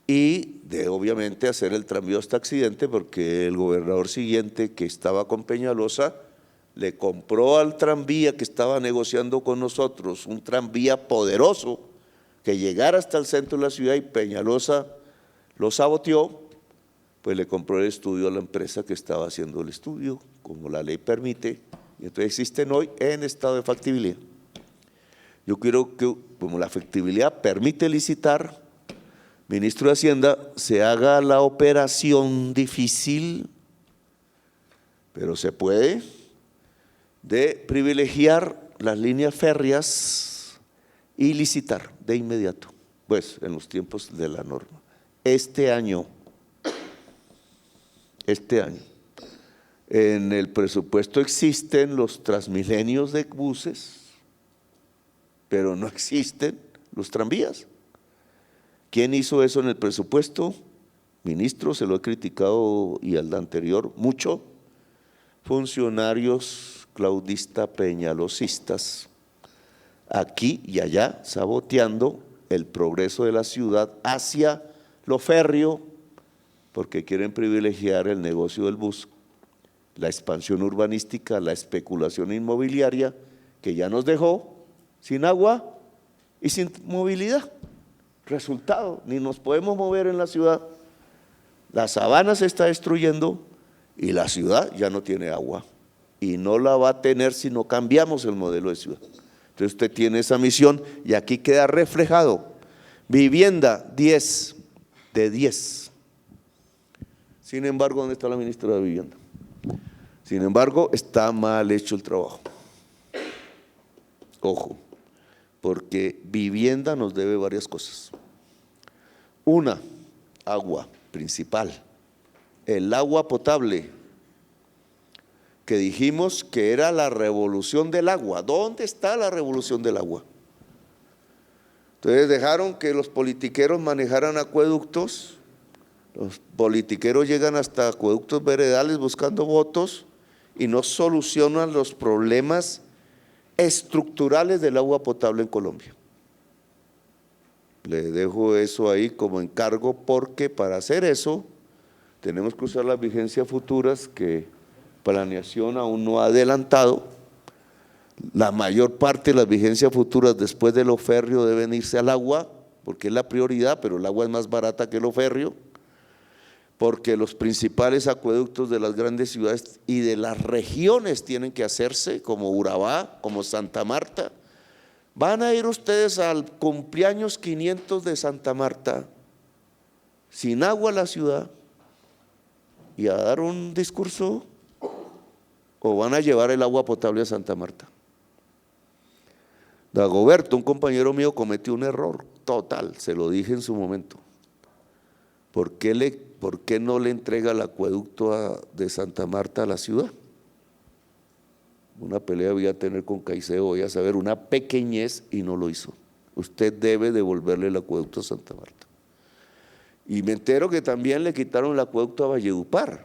S3: y de obviamente hacer el tranvía hasta Occidente, porque el gobernador siguiente, que estaba con Peñalosa, le compró al tranvía que estaba negociando con nosotros, un tranvía poderoso que llegara hasta el centro de la ciudad, y Peñalosa lo saboteó, pues le compró el estudio a la empresa que estaba haciendo el estudio, como la ley permite, y entonces existen hoy en estado de factibilidad. Yo quiero que, como la factibilidad permite licitar, ministro de Hacienda, se haga la operación difícil, pero se puede, de privilegiar las líneas férreas y licitar de inmediato, pues en los tiempos de la norma. Este año, en el presupuesto existen los transmilenios de buses, pero no existen los tranvías. ¿Quién hizo eso en el presupuesto? Ministro, se lo he criticado y al anterior mucho, funcionarios claudista peñalosistas, aquí y allá, saboteando el progreso de la ciudad hacia lo férreo, porque quieren privilegiar el negocio del bus, la expansión urbanística, la especulación inmobiliaria, que ya nos dejó sin agua y sin movilidad. Resultado, ni nos podemos mover en la ciudad, la sabana se está destruyendo y la ciudad ya no tiene agua, y no la va a tener si no cambiamos el modelo de ciudad. Entonces usted tiene esa misión y aquí queda reflejado. Vivienda, 10 de 10. Sin embargo, ¿dónde está la ministra de Vivienda? Sin embargo, está mal hecho el trabajo. Ojo, porque vivienda nos debe varias cosas. Una, agua principal. El agua potable, que dijimos que era la revolución del agua. ¿Dónde está la revolución del agua? Entonces dejaron que los politiqueros manejaran acueductos, los politiqueros llegan hasta acueductos veredales buscando votos y no solucionan los problemas estructurales del agua potable en Colombia. Le dejo eso ahí como encargo, porque para hacer eso tenemos que usar las vigencias futuras que planeación aún no ha adelantado. La mayor parte de las vigencias futuras después de lo férreo deben irse al agua, porque es la prioridad, pero el agua es más barata que lo férreo, porque los principales acueductos de las grandes ciudades y de las regiones tienen que hacerse, como Urabá, como Santa Marta. Van a ir ustedes al cumpleaños 500 de Santa Marta, sin agua a la ciudad, y a dar un discurso. o van a llevar el agua potable a Santa Marta. Dagoberto, un compañero mío, cometió un error total, se lo dije en su momento. ¿Por qué no le entrega el acueducto de Santa Marta a la ciudad? Una pelea voy a tener con Caicedo, voy a saber, una pequeñez, y no lo hizo. Usted debe devolverle el acueducto a Santa Marta. Y me entero que también le quitaron el acueducto a Valledupar.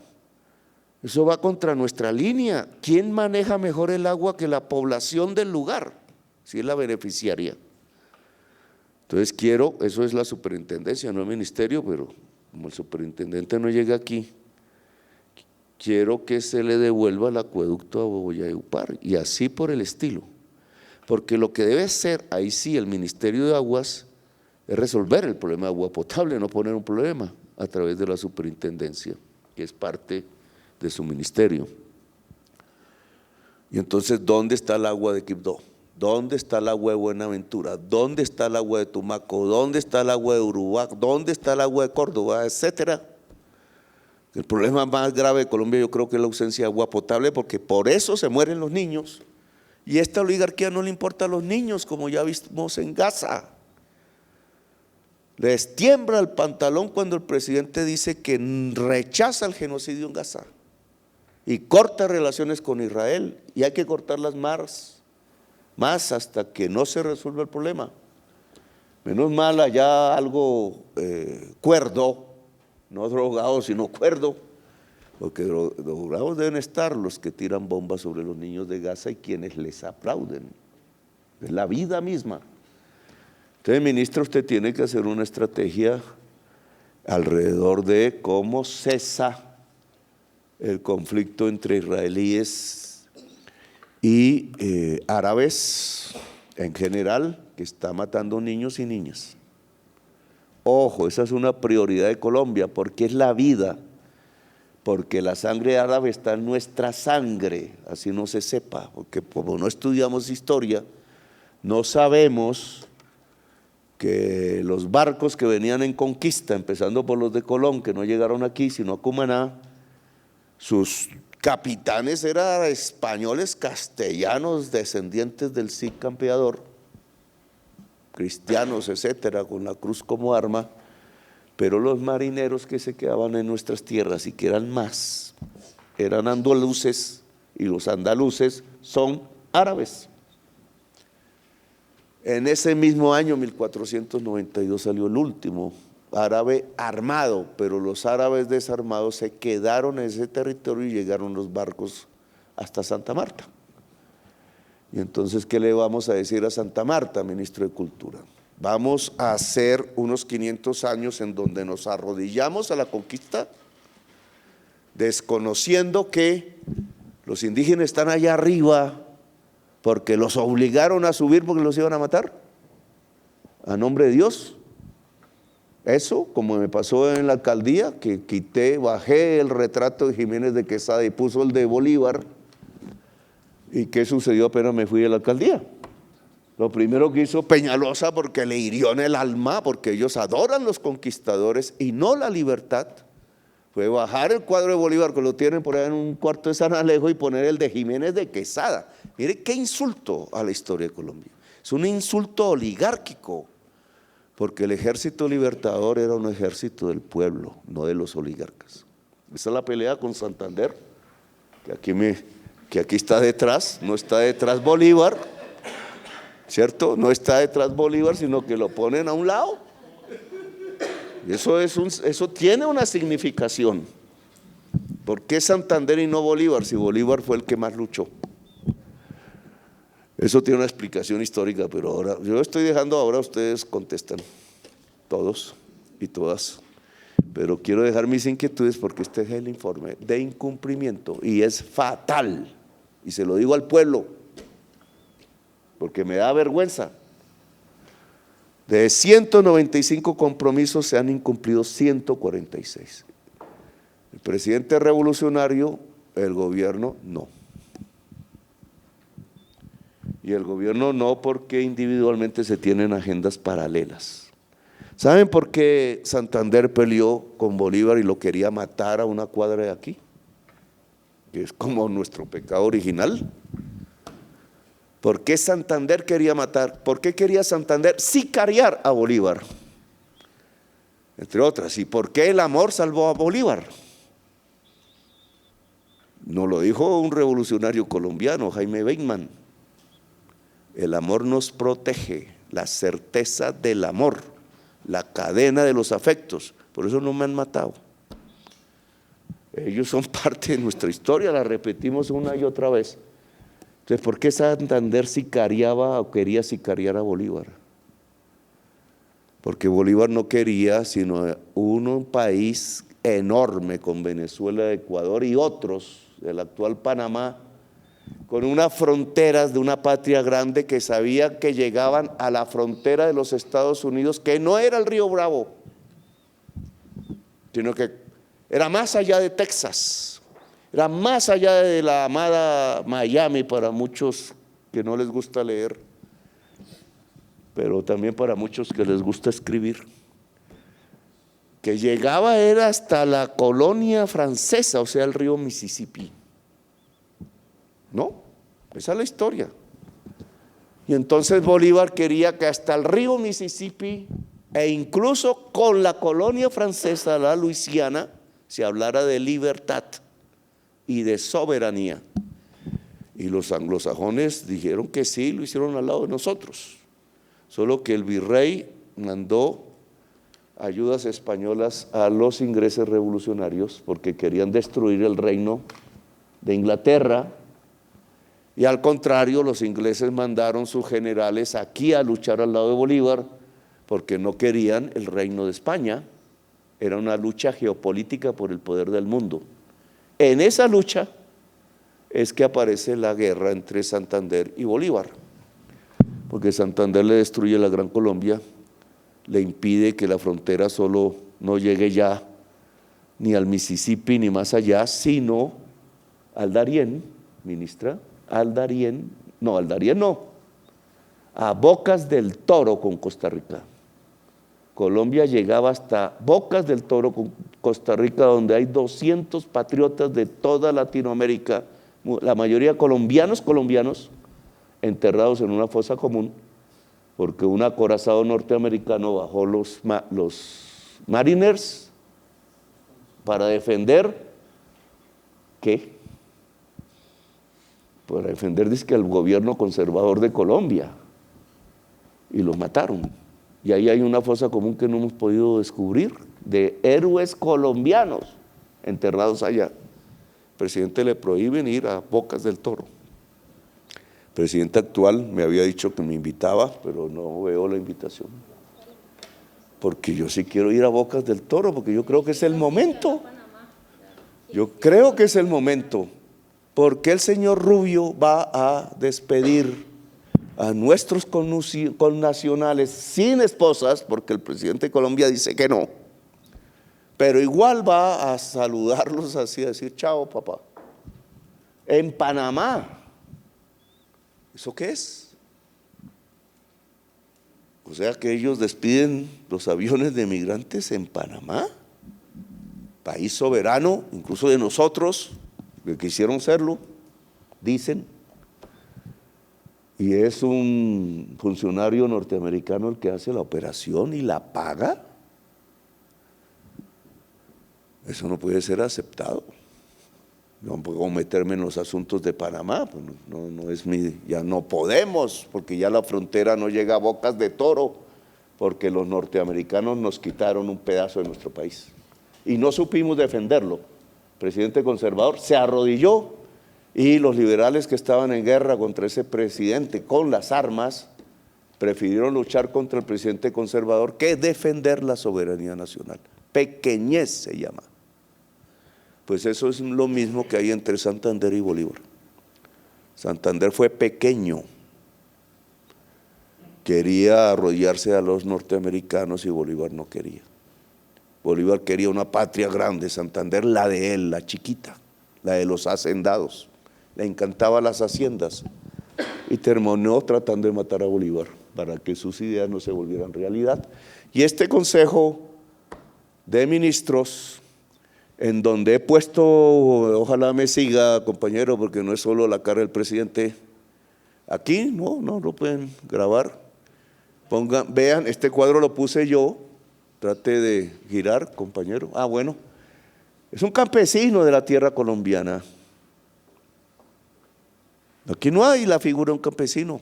S3: Eso va contra nuestra línea. ¿Quién maneja mejor el agua que la población del lugar? Si es la beneficiaria. Entonces eso es la superintendencia, no el ministerio, pero como el superintendente no llega aquí, quiero que se le devuelva el acueducto a Valledupar, y así por el estilo. Porque lo que debe ser, ahí sí, el Ministerio de Aguas, es resolver el problema de agua potable, no poner un problema a través de la superintendencia, que es parte de su ministerio. Y entonces, ¿dónde está el agua de Quibdó? ¿Dónde está el agua de Buenaventura? ¿Dónde está el agua de Tumaco? ¿Dónde está el agua de Urubá? ¿Dónde está el agua de Córdoba? Etcétera. El problema más grave de Colombia yo creo que es la ausencia de agua potable, porque por eso se mueren los niños. Y esta oligarquía no le importa a los niños, como ya vimos en Gaza. Les tiembla el pantalón cuando el presidente dice que rechaza el genocidio en Gaza y corta relaciones con Israel, y hay que cortarlas más hasta que no se resuelva el problema. Menos mal allá algo cuerdo, no drogado sino cuerdo, porque drogados deben estar los que tiran bombas sobre los niños de Gaza y quienes les aplauden. Es la vida misma. Entonces, ministro, usted tiene que hacer una estrategia alrededor de cómo cesa el conflicto entre israelíes y árabes en general, que está matando niños y niñas. Ojo, esa es una prioridad de Colombia, porque es la vida, porque la sangre árabe está en nuestra sangre, así no se sepa, porque como no estudiamos historia, no sabemos que los barcos que venían en conquista, empezando por los de Colón, que no llegaron aquí sino a Cumaná, sus capitanes eran españoles castellanos, descendientes del Cid Campeador, cristianos, etcétera, con la cruz como arma, pero los marineros que se quedaban en nuestras tierras y que eran más, eran andaluces, y los andaluces son árabes. En ese mismo año, 1492, salió el último árabe armado, pero los árabes desarmados se quedaron en ese territorio y llegaron los barcos hasta Santa Marta. Y entonces, ¿qué le vamos a decir a Santa Marta, ministro de Cultura? Vamos a hacer unos 500 años en donde nos arrodillamos a la conquista, desconociendo que los indígenas están allá arriba porque los obligaron a subir porque los iban a matar, a nombre de Dios. Eso, como me pasó en la alcaldía, que bajé el retrato de Jiménez de Quesada y puso el de Bolívar. ¿Y qué sucedió apenas me fui a la alcaldía? Lo primero que hizo Peñalosa, porque le hirió en el alma, porque ellos adoran los conquistadores y no la libertad, fue bajar el cuadro de Bolívar, que lo tienen por ahí en un cuarto de San Alejo, y poner el de Jiménez de Quesada. Mire qué insulto a la historia de Colombia. Es un insulto oligárquico, porque el ejército libertador era un ejército del pueblo, no de los oligarcas. Esa es la pelea con Santander, que aquí está detrás, no está detrás Bolívar, ¿cierto? No está detrás Bolívar, sino que lo ponen a un lado. Y eso tiene una significación. ¿Por qué Santander y no Bolívar, si Bolívar fue el que más luchó? Eso tiene una explicación histórica, pero ahora, yo estoy dejando, ahora ustedes contestan, todos y todas. Pero quiero dejar mis inquietudes porque este es el informe de incumplimiento y es fatal. Y se lo digo al pueblo, porque me da vergüenza. De 195 compromisos se han incumplido 146. El presidente revolucionario, el gobierno no. Y el gobierno no porque individualmente se tienen agendas paralelas. ¿Saben por qué Santander peleó con Bolívar y lo quería matar a una cuadra de aquí? que es como nuestro pecado original. ¿Por qué Santander quería matar? ¿Por qué quería Santander sicariar a Bolívar? Entre otras. ¿Y por qué el amor salvó a Bolívar? Nos lo dijo un revolucionario colombiano, Jaime Bateman. El amor nos protege, la certeza del amor, la cadena de los afectos. Por eso no me han matado. Ellos son parte de nuestra historia, la repetimos una y otra vez. Entonces, ¿por qué Santander sicariaba o quería sicariar a Bolívar? Porque Bolívar no quería sino un país enorme con Venezuela, Ecuador y otros del actual Panamá, con unas fronteras de una patria grande que sabía que llegaban a la frontera de los Estados Unidos, que no era el río Bravo, sino que era más allá de Texas, era más allá de la amada Miami para muchos que no les gusta leer, pero también para muchos que les gusta escribir, que llegaba era hasta la colonia francesa, o sea, el río Mississippi. ¿No? Esa es la historia. Y entonces Bolívar quería que hasta el río Mississippi e incluso con la colonia francesa, la Luisiana, se hablara de libertad y de soberanía. Y los anglosajones dijeron que sí, lo hicieron al lado de nosotros. Solo que el virrey mandó ayudas españolas a los ingleses revolucionarios porque querían destruir el reino de Inglaterra, y al contrario los ingleses mandaron sus generales aquí a luchar al lado de Bolívar porque no querían el reino de España. Era una lucha geopolítica por el poder del mundo. En esa lucha es que aparece la guerra entre Santander y Bolívar, porque Santander le destruye la Gran Colombia, le impide que la frontera solo no llegue ya ni al Mississippi ni más allá, sino al Darién, ministra, al Darién no, a Bocas del Toro con Costa Rica. Colombia llegaba hasta Bocas del Toro con Costa Rica, donde hay 200 patriotas de toda Latinoamérica, la mayoría colombianos, enterrados en una fosa común, porque un acorazado norteamericano bajó los Mariners para defender, ¿qué? Para defender, dice que al gobierno conservador de Colombia, y los mataron. Y ahí hay una fosa común que no hemos podido descubrir, de héroes colombianos enterrados allá. El presidente le prohíben ir a Bocas del Toro. El presidente actual me había dicho que me invitaba, pero no veo la invitación. Porque yo sí quiero ir a Bocas del Toro, porque yo creo que es el momento. Yo creo que es el momento. Porque el señor Rubio va a despedir a nuestros connacionales sin esposas, porque el presidente de Colombia dice que no, pero igual va a saludarlos así, a decir chao papá, en Panamá. ¿Eso qué es? O sea que ellos despiden los aviones de migrantes en Panamá, país soberano, incluso de nosotros, que quisieron serlo, dicen. Y es un funcionario norteamericano el que hace la operación y la paga. Eso no puede ser aceptado. No puedo meterme en los asuntos de Panamá, pues no es ya no podemos, porque ya la frontera no llega a Bocas de Toro, porque los norteamericanos nos quitaron un pedazo de nuestro país y no supimos defenderlo. El presidente conservador se arrodilló y los liberales que estaban en guerra contra ese presidente con las armas prefirieron luchar contra el presidente conservador que defender la soberanía nacional. Pequeñez se llama. Pues eso es lo mismo que hay entre Santander y Bolívar. Santander fue pequeño, quería arrodillarse a los norteamericanos y Bolívar no quería. Bolívar quería una patria grande, Santander la de él, la chiquita, la de los hacendados. Le encantaban las haciendas y terminó tratando de matar a Bolívar para que sus ideas no se volvieran realidad. Y este consejo de ministros en donde he puesto, ojalá me siga, compañero, porque no es solo la cara del presidente. Aquí no lo pueden grabar. Vean, este cuadro lo puse yo, trate de girar, compañero. Ah, bueno, es un campesino de la tierra colombiana. Aquí no hay la figura de un campesino.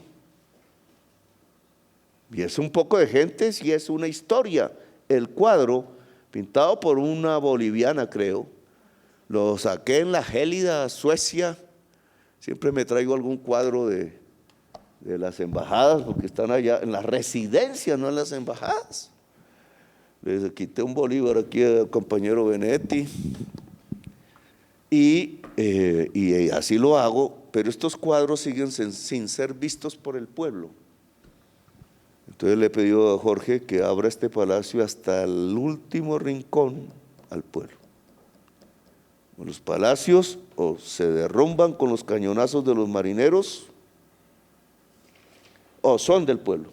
S3: Y es un poco de gente, sí es una historia. El cuadro, pintado por una boliviana, creo, lo saqué en la gélida Suecia. Siempre me traigo algún cuadro de las embajadas, porque están allá en las residencias, no en las embajadas. Les quité un bolívar aquí al compañero Benetti y así lo hago, pero estos cuadros siguen sin ser vistos por el pueblo. Entonces le he pedido a Jorge que abra este palacio hasta el último rincón al pueblo. Los palacios o se derrumban con los cañonazos de los marineros o son del pueblo.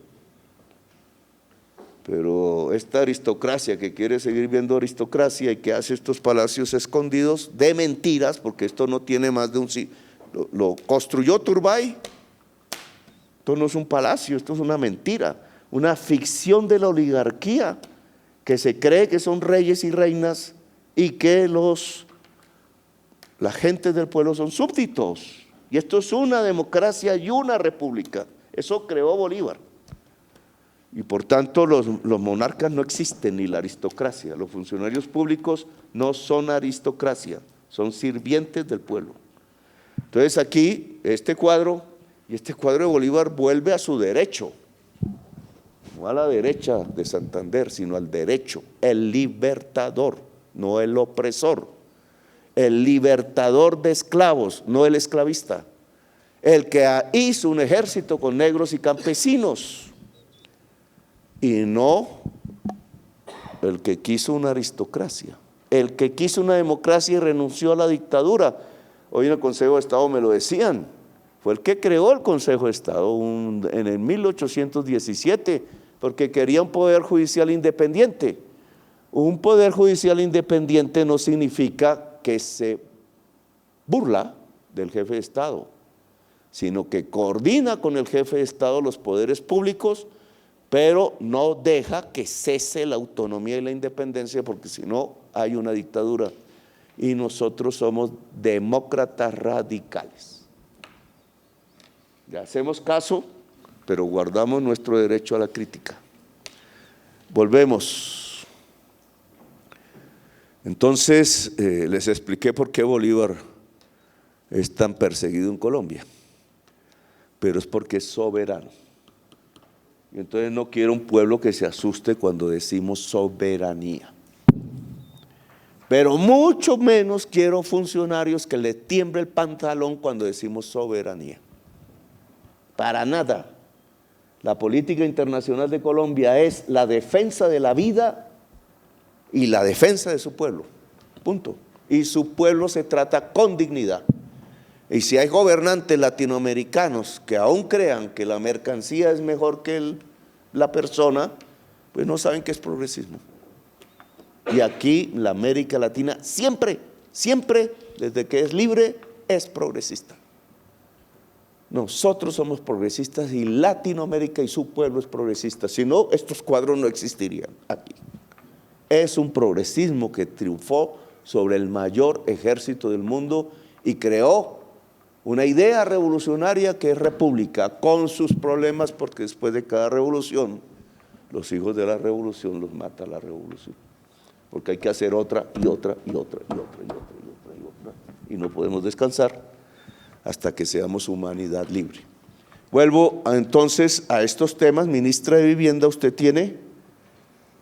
S3: Pero esta aristocracia que quiere seguir viendo aristocracia y que hace estos palacios escondidos de mentiras, porque esto no tiene más de un... Lo construyó Turbay. Esto no es un palacio, esto es una mentira, una ficción de la oligarquía que se cree que son reyes y reinas y que la gente del pueblo son súbditos. Y esto es una democracia y una república. Eso creó Bolívar. Y por tanto los monarcas no existen, ni la aristocracia. Los funcionarios públicos no son aristocracia, son sirvientes del pueblo. Entonces aquí este cuadro de Bolívar vuelve a su derecho, no a la derecha de Santander, sino al derecho, el libertador, no el opresor, el libertador de esclavos, no el esclavista, el que hizo un ejército con negros y campesinos, y no el que quiso una aristocracia, el que quiso una democracia y renunció a la dictadura. Hoy en el Consejo de Estado me lo decían, fue el que creó el Consejo de Estado en el 1817, porque quería un poder judicial independiente. Un poder judicial independiente no significa que se burla del jefe de Estado, sino que coordina con el jefe de Estado los poderes públicos, pero no deja que cese la autonomía y la independencia, porque si no hay una dictadura. Y nosotros somos demócratas radicales. Le hacemos caso, pero guardamos nuestro derecho a la crítica. Volvemos. Entonces, les expliqué por qué Bolívar es tan perseguido en Colombia, pero es porque es soberano. Y entonces no quiero un pueblo que se asuste cuando decimos soberanía. Pero mucho menos quiero funcionarios que le tiemble el pantalón cuando decimos soberanía. Para nada. La política internacional de Colombia es la defensa de la vida y la defensa de su pueblo. Punto. Y su pueblo se trata con dignidad. Y si hay gobernantes latinoamericanos que aún crean que la mercancía es mejor que la persona, pues no saben qué es progresismo. Y aquí la América Latina siempre, desde que es libre, es progresista. Nosotros somos progresistas y Latinoamérica y su pueblo es progresista. Si no, estos cuadros no existirían aquí. Es un progresismo que triunfó sobre el mayor ejército del mundo y creó una idea revolucionaria que es república, con sus problemas, porque después de cada revolución, los hijos de la revolución los mata la revolución. Porque hay que hacer otra y otra y otra y otra y otra y otra y otra. Y no podemos descansar hasta que seamos humanidad libre. Vuelvo entonces a estos temas. Ministra de Vivienda, usted tiene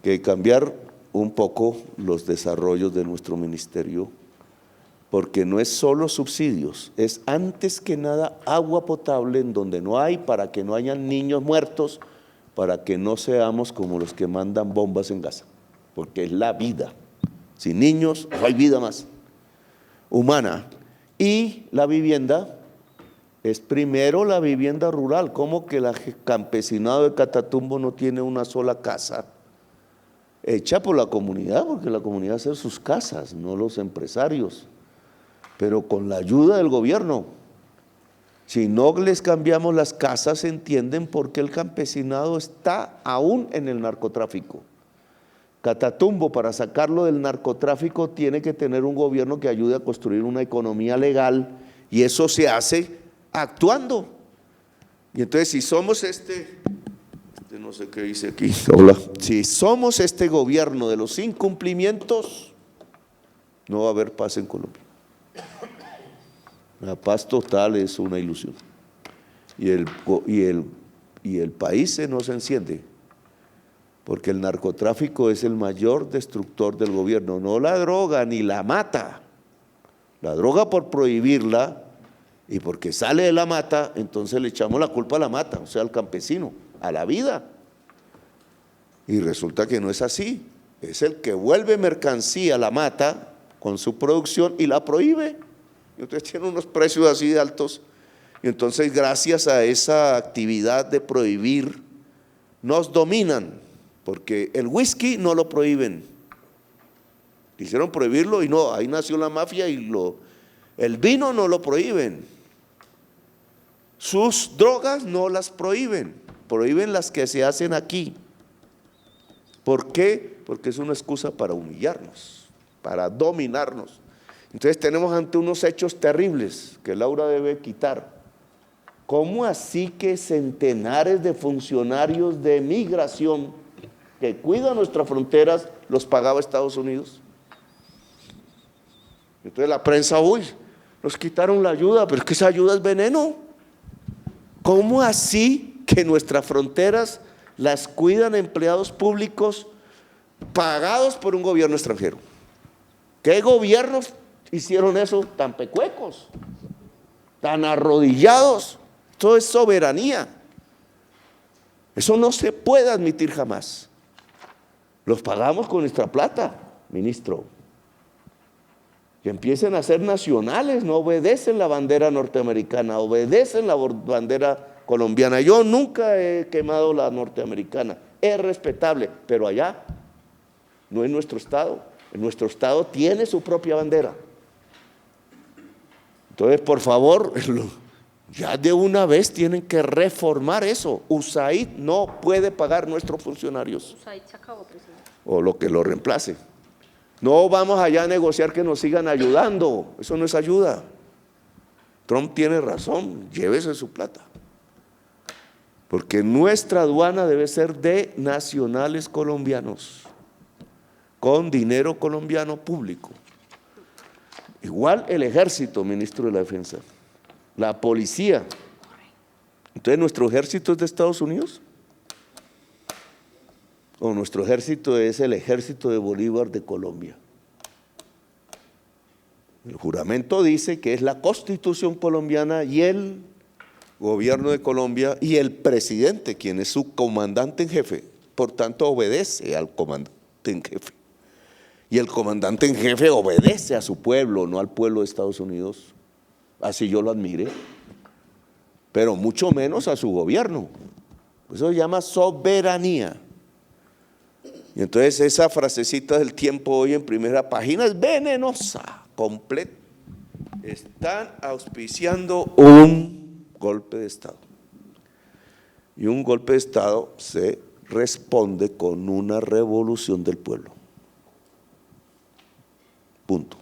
S3: que cambiar un poco los desarrollos de nuestro ministerio, porque no es solo subsidios, es antes que nada agua potable en donde no hay, para que no hayan niños muertos, para que no seamos como los que mandan bombas en Gaza, porque es la vida. Sin niños no hay vida más humana. Y la vivienda es primero la vivienda rural. ¿Cómo que el campesinado de Catatumbo no tiene una sola casa hecha por la comunidad, porque la comunidad hace sus casas, no los empresarios, pero con la ayuda del gobierno. Si no les cambiamos las casas, entienden por qué el campesinado está aún en el narcotráfico. Catatumbo, para sacarlo del narcotráfico, tiene que tener un gobierno que ayude a construir una economía legal, y eso se hace actuando. Y entonces, si somos no sé qué dice aquí, hola, si somos este gobierno de los incumplimientos, no va a haber paz en Colombia. La paz total es una ilusión. Y el país no se enciende, porque el narcotráfico es el mayor destructor del gobierno, no la droga ni la mata. La droga, por prohibirla y porque sale de la mata, entonces le echamos la culpa a la mata, o sea, al campesino, a la vida. Y resulta que no es así, es el que vuelve mercancía la mata con su producción y la prohíbe. Y entonces tiene unos precios así de altos. Y entonces, gracias a esa actividad de prohibir, nos dominan, porque el whisky no lo prohíben. Quisieron prohibirlo y no, ahí nació la mafia, y el vino no lo prohíben. Sus drogas no las prohíben, prohíben las que se hacen aquí. ¿Por qué? Porque es una excusa para humillarnos, para dominarnos. Entonces tenemos ante unos hechos terribles que Laura debe quitar. ¿Cómo así que centenares de funcionarios de migración que cuidan nuestras fronteras los pagaba Estados Unidos? Entonces la prensa, uy, nos quitaron la ayuda, pero es que esa ayuda es veneno. ¿Cómo así que nuestras fronteras las cuidan empleados públicos pagados por un gobierno extranjero? ¿Qué gobiernos hicieron eso tan pecuecos, tan arrodillados? Todo es soberanía. Eso no se puede admitir jamás. Los pagamos con nuestra plata, ministro. Que empiecen a ser nacionales, no obedecen la bandera norteamericana, obedecen la bandera colombiana. Yo nunca he quemado la norteamericana, es respetable, pero allá no es nuestro estado. En nuestro estado tiene su propia bandera. Entonces, por favor, ya de una vez tienen que reformar eso. USAID no puede pagar nuestros funcionarios.
S7: USAID se acabó, presidente.
S3: O lo que lo reemplace. No vamos allá a negociar que nos sigan ayudando. Eso no es ayuda. Trump tiene razón, llévese su plata. Porque nuestra aduana debe ser de nacionales colombianos, con dinero colombiano público. Igual el ejército, ministro de la Defensa, la policía. Entonces, ¿nuestro ejército es de Estados Unidos? ¿O nuestro ejército es el ejército de Bolívar de Colombia? El juramento dice que es la Constitución colombiana y el gobierno de Colombia y el presidente, quien es su comandante en jefe, por tanto obedece al comandante en jefe. Y el comandante en jefe obedece a su pueblo, no al pueblo de Estados Unidos, así yo lo admire, pero mucho menos a su gobierno. Eso se llama soberanía. Y entonces esa frasecita del Tiempo hoy en primera página es venenosa, completa. Están auspiciando un golpe de Estado. Y un golpe de Estado se responde con una revolución del pueblo. Punto.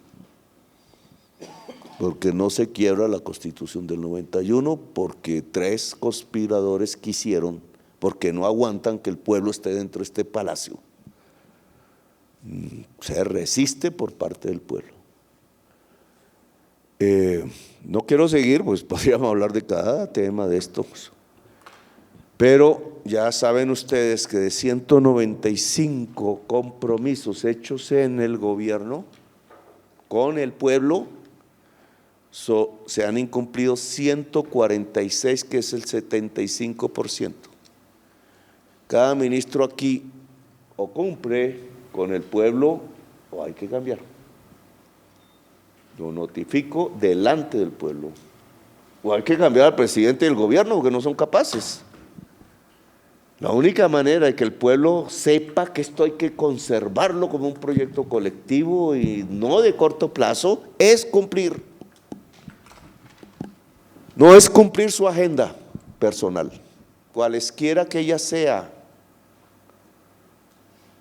S3: Porque no se quiebra la Constitución del 91, porque 3 conspiradores quisieron, porque no aguantan que el pueblo esté dentro de este palacio. Se resiste por parte del pueblo. No quiero seguir, pues podríamos hablar de cada tema de estos, pero ya saben ustedes que de 195 compromisos hechos en el gobierno con el pueblo, se han incumplido 146, que es el 75%. Cada ministro aquí o cumple con el pueblo o hay que cambiar. Lo notifico delante del pueblo. O hay que cambiar al presidente del gobierno porque no son capaces. La única manera de que el pueblo sepa que esto hay que conservarlo como un proyecto colectivo y no de corto plazo es cumplir. No es cumplir su agenda personal, cualesquiera que ella sea,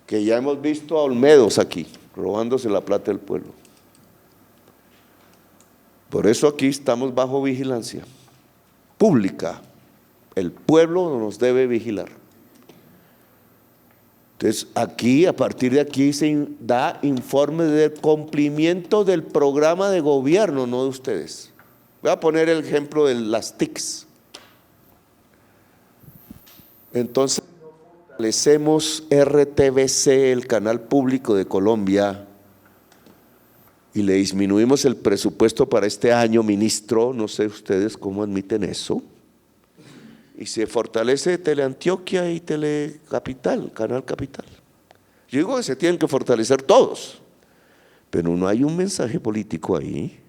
S3: que ya hemos visto a Olmedos aquí, robándose la plata del pueblo. Por eso aquí estamos bajo vigilancia pública. El pueblo nos debe vigilar. Entonces, aquí, a partir de aquí, se da informe de cumplimiento del programa de gobierno, no de ustedes. Voy a poner el ejemplo de las TICs. Entonces, fortalecemos RTBC, el canal público de Colombia, y le disminuimos el presupuesto para este año, ministro, no sé ustedes cómo admiten eso. Y se fortalece Teleantioquia y Telecapital, Canal Capital. Yo digo que se tienen que fortalecer todos, pero no hay un mensaje político ahí.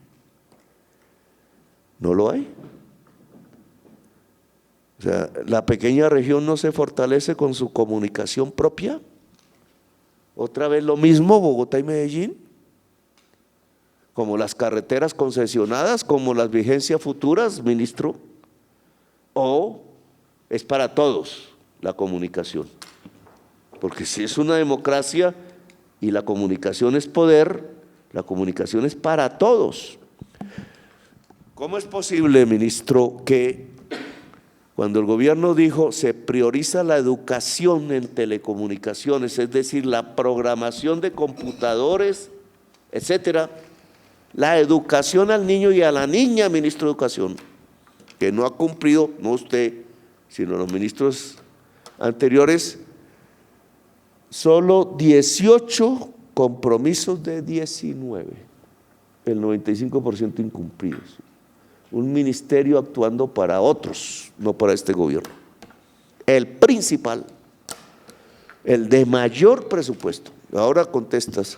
S3: No lo hay. O sea, la pequeña región no se fortalece con su comunicación propia. Otra vez lo mismo, Bogotá y Medellín, como las carreteras concesionadas, como las vigencias futuras, ministro, o es para todos la comunicación, porque si es una democracia y la comunicación es poder, la comunicación es para todos. ¿Cómo es posible, ministro, que cuando el gobierno dijo se prioriza la educación en telecomunicaciones, es decir, la programación de computadores, etcétera, la educación al niño y a la niña, ministro de Educación, que no ha cumplido, no usted, sino los ministros anteriores, solo 18 compromisos de 19, el 95% incumplidos. Un ministerio actuando para otros, no para este gobierno. El principal, el de mayor presupuesto. Ahora contestas,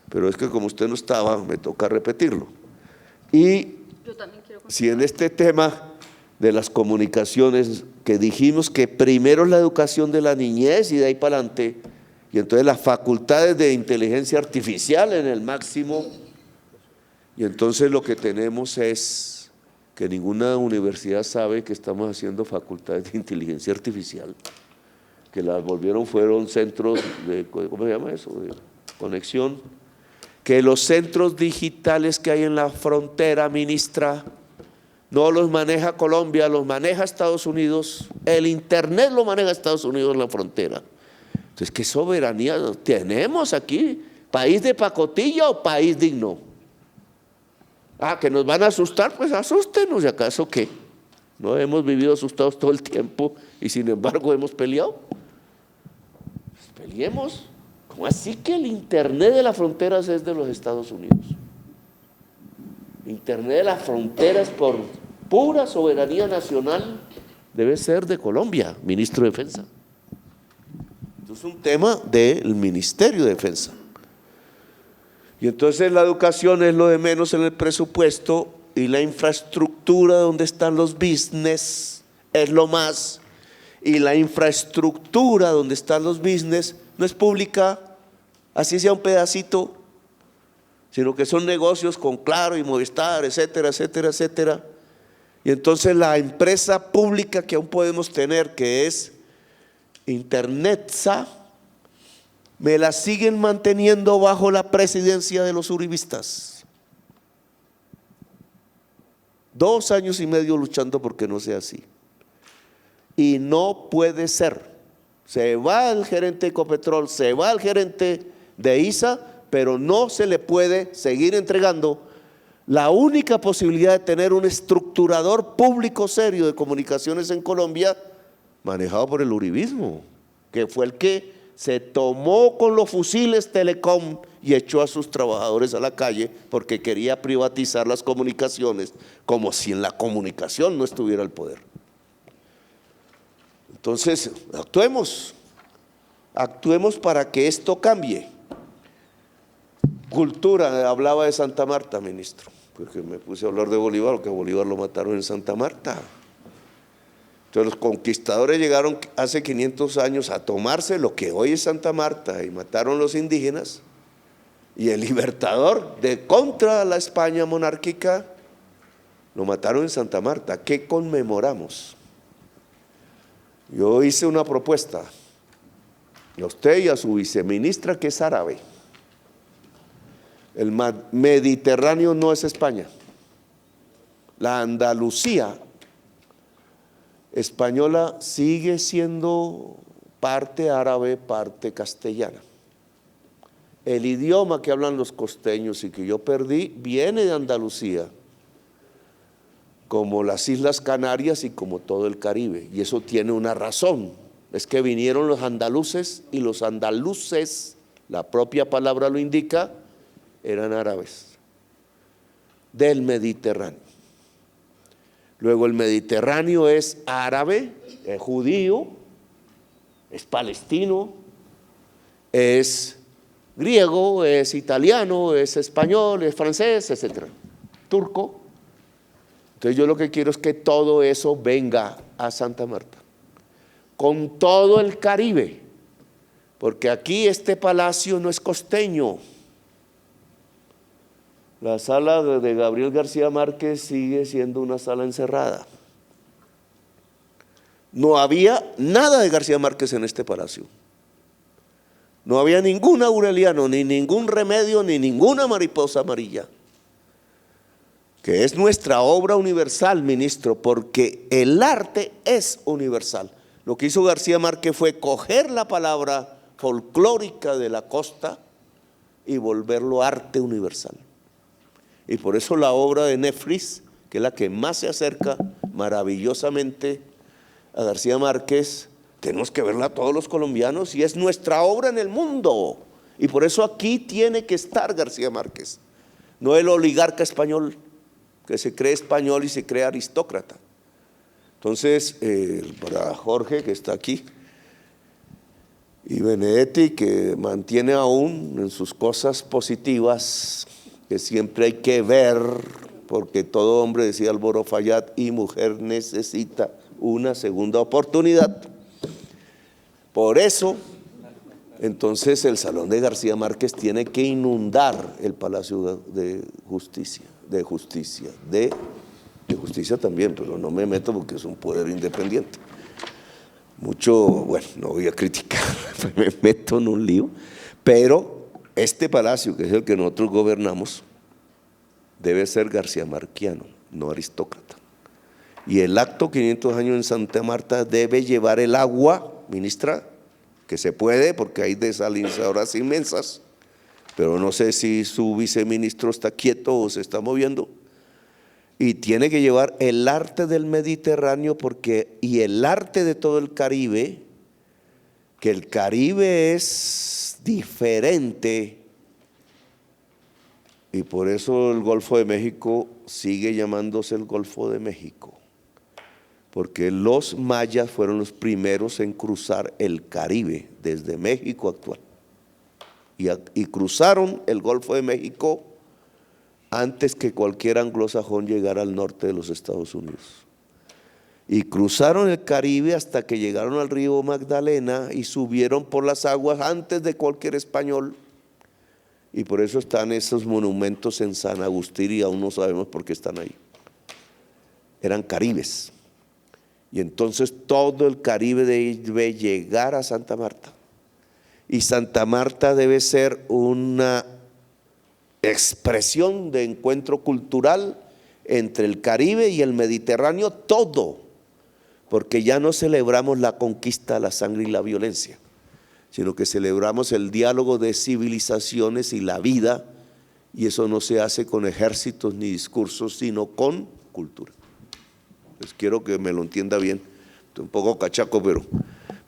S3: pero es que como usted no estaba, me toca repetirlo. Y si en este tema de las comunicaciones, que dijimos que primero es la educación de la niñez y de ahí para adelante, y entonces las facultades de inteligencia artificial en el máximo, y entonces lo que tenemos es que ninguna universidad sabe que estamos haciendo facultades de inteligencia artificial, que las fueron centros de, ¿cómo se llama eso?, de conexión, que los centros digitales que hay en la frontera, ministra, no los maneja Colombia, los maneja Estados Unidos, el internet lo maneja Estados Unidos en la frontera. Entonces, ¿qué soberanía tenemos aquí? ¿País de pacotilla o país digno? Ah, que nos van a asustar, pues asústenos, ¿y acaso qué? ¿No hemos vivido asustados todo el tiempo y sin embargo hemos peleado? Pues peleemos. ¿Cómo así que el internet de las fronteras es de los Estados Unidos? Internet de las fronteras por pura soberanía nacional debe ser de Colombia, ministro de Defensa. Esto es un tema del Ministerio de Defensa. Y entonces la educación es lo de menos en el presupuesto y la infraestructura donde están los business es lo más. Y la infraestructura donde están los business no es pública, así sea un pedacito, sino que son negocios con Claro y Movistar, etcétera, etcétera, etcétera. Y entonces la empresa pública que aún podemos tener, que es Internetsa, me la siguen manteniendo bajo la presidencia de los uribistas. 2 años y medio luchando porque no sea así. Y no puede ser. Se va el gerente de Ecopetrol, se va el gerente de ISA, pero no se le puede seguir entregando la única posibilidad de tener un estructurador público serio de comunicaciones en Colombia, manejado por el uribismo, que fue el que se tomó con los fusiles Telecom y echó a sus trabajadores a la calle porque quería privatizar las comunicaciones, como si en la comunicación no estuviera el poder. Entonces, actuemos para que esto cambie. Cultura, hablaba de Santa Marta, ministro, porque me puse a hablar de Bolívar, que a Bolívar lo mataron en Santa Marta. Entonces los conquistadores llegaron hace 500 años a tomarse lo que hoy es Santa Marta y mataron los indígenas, y el libertador de contra la España monárquica lo mataron en Santa Marta. ¿Qué conmemoramos? Yo hice una propuesta a usted y a su viceministra, que es árabe. El Mediterráneo no es España. La Andalucía española sigue siendo parte árabe, parte castellana. El idioma que hablan los costeños y que yo perdí viene de Andalucía, como las Islas Canarias y como todo el Caribe. Y eso tiene una razón. Es que vinieron los andaluces, y los andaluces, la propia palabra lo indica, eran árabes del Mediterráneo. Luego el Mediterráneo es árabe, es judío, es palestino, es griego, es italiano, es español, es francés, etcétera, turco. Entonces yo lo que quiero es que todo eso venga a Santa Marta, con todo el Caribe, porque aquí este palacio no es costeño. La sala de Gabriel García Márquez sigue siendo una sala encerrada. No había nada de García Márquez en este palacio. No había ningún Aureliano, ni ningún Remedio, ni ninguna mariposa amarilla, que es nuestra obra universal, ministro, porque el arte es universal. Lo que hizo García Márquez fue coger la palabra folclórica de la costa y volverlo arte universal. Y por eso la obra de Nefris, que es la que más se acerca maravillosamente a García Márquez, tenemos que verla todos los colombianos, y es nuestra obra en el mundo. Y por eso aquí tiene que estar García Márquez, no el oligarca español que se cree español y se cree aristócrata. Entonces, para Jorge, que está aquí, y Benedetti, que mantiene aún en sus cosas positivas, que siempre hay que ver, porque todo hombre, decía Álvaro Fayad, y mujer necesita una segunda oportunidad. Por eso, entonces, el Salón de García Márquez tiene que inundar el Palacio de Justicia también, pero no me meto porque es un poder independiente. Bueno, no voy a criticar, me meto en un lío, pero este palacio, que es el que nosotros gobernamos, debe ser garciamarquiano, no aristócrata. Y el acto 500 años en Santa Marta debe llevar el agua, ministra, que se puede porque hay desalinizadoras inmensas, pero no sé si su viceministro está quieto o se está moviendo. Y tiene que llevar el arte del Mediterráneo y el arte de todo el Caribe, que el Caribe es diferente, y por eso el Golfo de México sigue llamándose el Golfo de México, porque los mayas fueron los primeros en cruzar el Caribe desde México actual, y cruzaron el Golfo de México antes que cualquier anglosajón llegara al norte de los Estados Unidos. Y cruzaron el Caribe hasta que llegaron al río Magdalena y subieron por las aguas antes de cualquier español. Y por eso están esos monumentos en San Agustín, y aún no sabemos por qué están ahí. Eran caribes. Y entonces todo el Caribe debe llegar a Santa Marta. Y Santa Marta debe ser una expresión de encuentro cultural entre el Caribe y el Mediterráneo, todo, porque ya no celebramos la conquista, la sangre y la violencia, sino que celebramos el diálogo de civilizaciones y la vida, y eso no se hace con ejércitos ni discursos, sino con cultura. Pues quiero que me lo entienda bien, estoy un poco cachaco,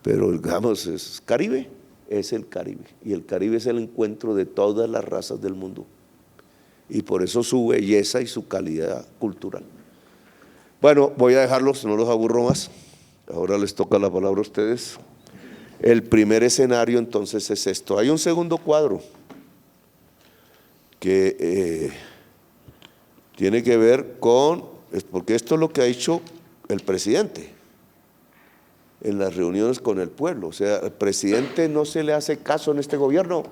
S3: pero digamos, es Caribe, es el Caribe, y el Caribe es el encuentro de todas las razas del mundo, y por eso su belleza y su calidad cultural. Bueno, voy a dejarlos, no los aburro más, ahora les toca la palabra a ustedes. El primer escenario entonces es esto. Hay un segundo cuadro que tiene que ver con, porque esto es lo que ha hecho el presidente. en las reuniones con el pueblo. O sea, al presidente no se le hace caso en este gobierno.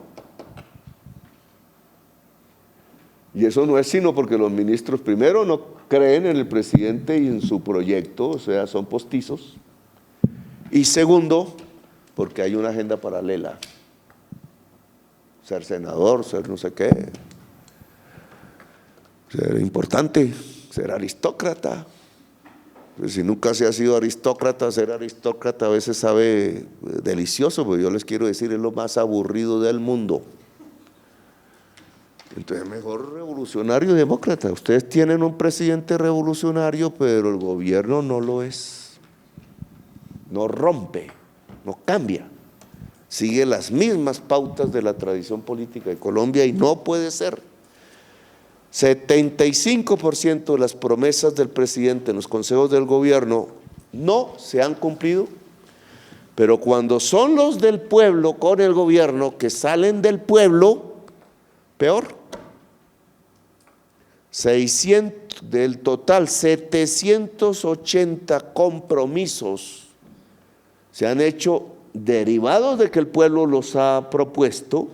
S3: Y eso no es sino porque los ministros, primero, no creen en el presidente y en su proyecto, o sea, son postizos. Y segundo, porque hay una agenda paralela. Ser senador, ser no sé qué, ser importante, ser aristócrata. Pues si nunca se ha sido aristócrata, ser aristócrata a veces sabe delicioso, pero yo les quiero decir, es lo más aburrido del mundo. Entonces mejor revolucionario y demócrata. Ustedes tienen un presidente revolucionario, pero el gobierno no lo es. No rompe, no cambia. Sigue las mismas pautas de la tradición política de Colombia y no puede ser. 75% de las promesas del presidente en los consejos del gobierno no se han cumplido, pero cuando son los del pueblo con el gobierno que salen del pueblo, peor. 600, del total 780 compromisos se han hecho derivados de que el pueblo los ha propuesto,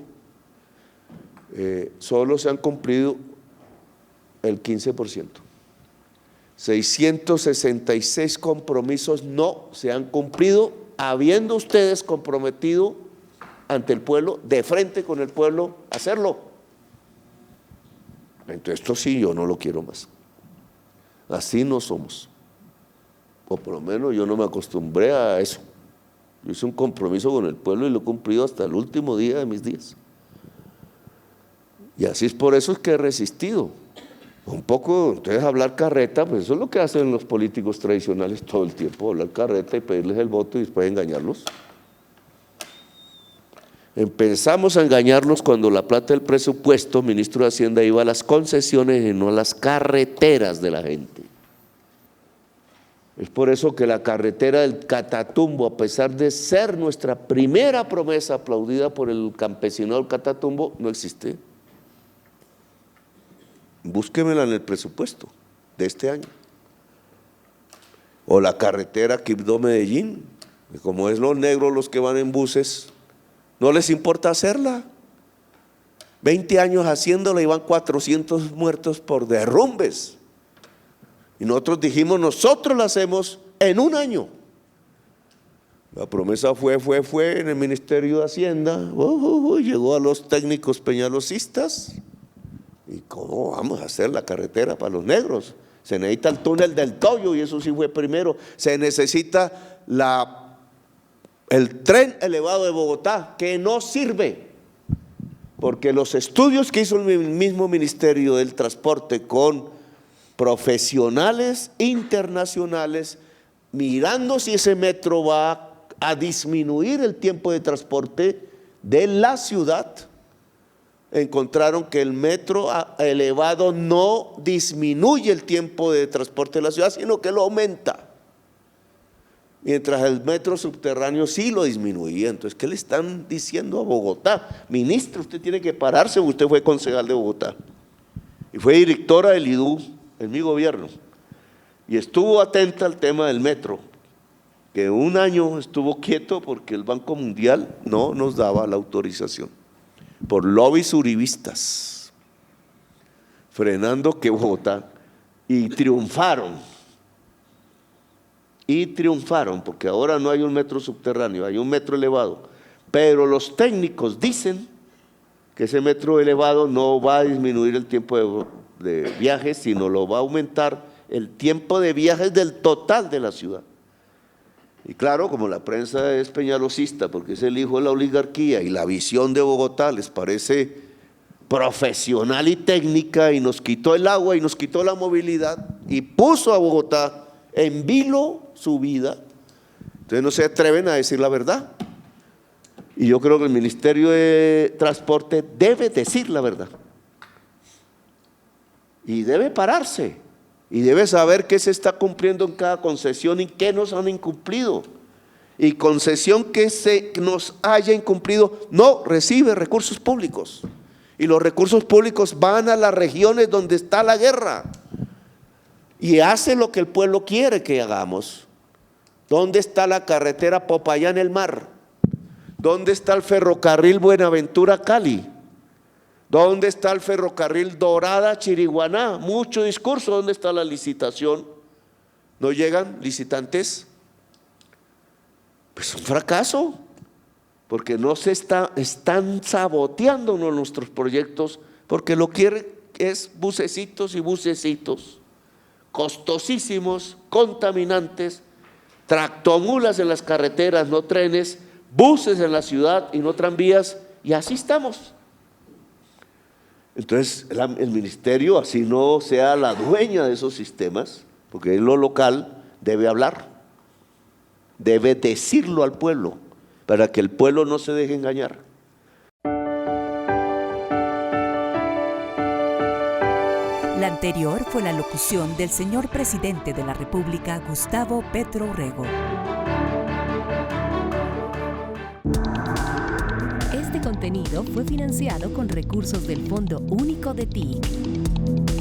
S3: solo se han cumplido el 15%. 666 compromisos no se han cumplido, habiendo ustedes comprometido ante el pueblo, de frente con el pueblo, hacerlo. Entonces esto sí yo no lo quiero más. Así no somos. O por lo menos yo no me acostumbré a eso. Yo hice un compromiso con el pueblo y lo he cumplido hasta el último día de mis días. Y así es, por eso es que he resistido. Un poco, entonces hablar carreta, pues eso es lo que hacen los políticos tradicionales todo el tiempo, hablar carreta y pedirles el voto y después engañarlos. Empezamos a engañarlos cuando la plata del presupuesto, ministro de Hacienda, iba a las concesiones y no a las carreteras de la gente. Es por eso que la carretera del Catatumbo, a pesar de ser nuestra primera promesa aplaudida por el campesinado del Catatumbo, no existe. Búsquemela en el presupuesto de este año. O la carretera Quibdó-Medellín, que como es los negros los que van en buses, no les importa hacerla. 20 años haciéndola y van 400 muertos por derrumbes. Y nosotros dijimos, nosotros la hacemos en un año. La promesa fue en el Ministerio de Hacienda, llegó a los técnicos peñalosistas. ¿Y cómo vamos a hacer la carretera para los negros? Se necesita el túnel del Toyo y eso sí fue primero. Se necesita el tren elevado de Bogotá, que no sirve, porque los estudios que hizo el mismo Ministerio del Transporte con profesionales internacionales, mirando si ese metro va a disminuir el tiempo de transporte de la ciudad, encontraron que el metro elevado no disminuye el tiempo de transporte de la ciudad, sino que lo aumenta. Mientras el metro subterráneo sí lo disminuía. Entonces, ¿qué le están diciendo a Bogotá? Ministro, usted tiene que pararse, usted fue concejal de Bogotá y fue directora del IDU en mi gobierno y estuvo atenta al tema del metro, que un año estuvo quieto porque el Banco Mundial no nos daba la autorización por lobbies uribistas, frenando que Bogotá, y triunfaron, porque ahora no hay un metro subterráneo, hay un metro elevado, pero los técnicos dicen que ese metro elevado no va a disminuir el tiempo de viajes, sino lo va a aumentar el tiempo de viajes del total de la ciudad. Y claro, como la prensa es peñalosista, porque es el hijo de la oligarquía y la visión de Bogotá les parece profesional y técnica, y nos quitó el agua y nos quitó la movilidad y puso a Bogotá en vilo su vida, entonces no se atreven a decir la verdad. Y yo creo que el Ministerio de Transporte debe decir la verdad y debe pararse y debe saber qué se está cumpliendo en cada concesión y qué nos han incumplido. Y concesión que se nos haya incumplido no recibe recursos públicos, y los recursos públicos van a las regiones donde está la guerra y hace lo que el pueblo quiere que hagamos. ¿Dónde está la carretera Popayán el Mar? ¿Dónde está el ferrocarril Buenaventura-Cali? ¿Dónde está el ferrocarril Dorada-Chiriguaná? Mucho discurso, ¿dónde está la licitación? ¿No llegan licitantes? Pues un fracaso, porque no se están saboteando nuestros proyectos, porque lo quieren es bucecitos y bucecitos, costosísimos, contaminantes, tractomulas en las carreteras, no trenes, buses en la ciudad y no tranvías, y así estamos. Entonces el ministerio, así no sea la dueña de esos sistemas, porque en lo local debe hablar, debe decirlo al pueblo, para que el pueblo no se deje engañar.
S2: La anterior fue la locución del señor presidente de la República, Gustavo Petro Urrego.
S1: Este contenido fue financiado con recursos del Fondo Único de TIC.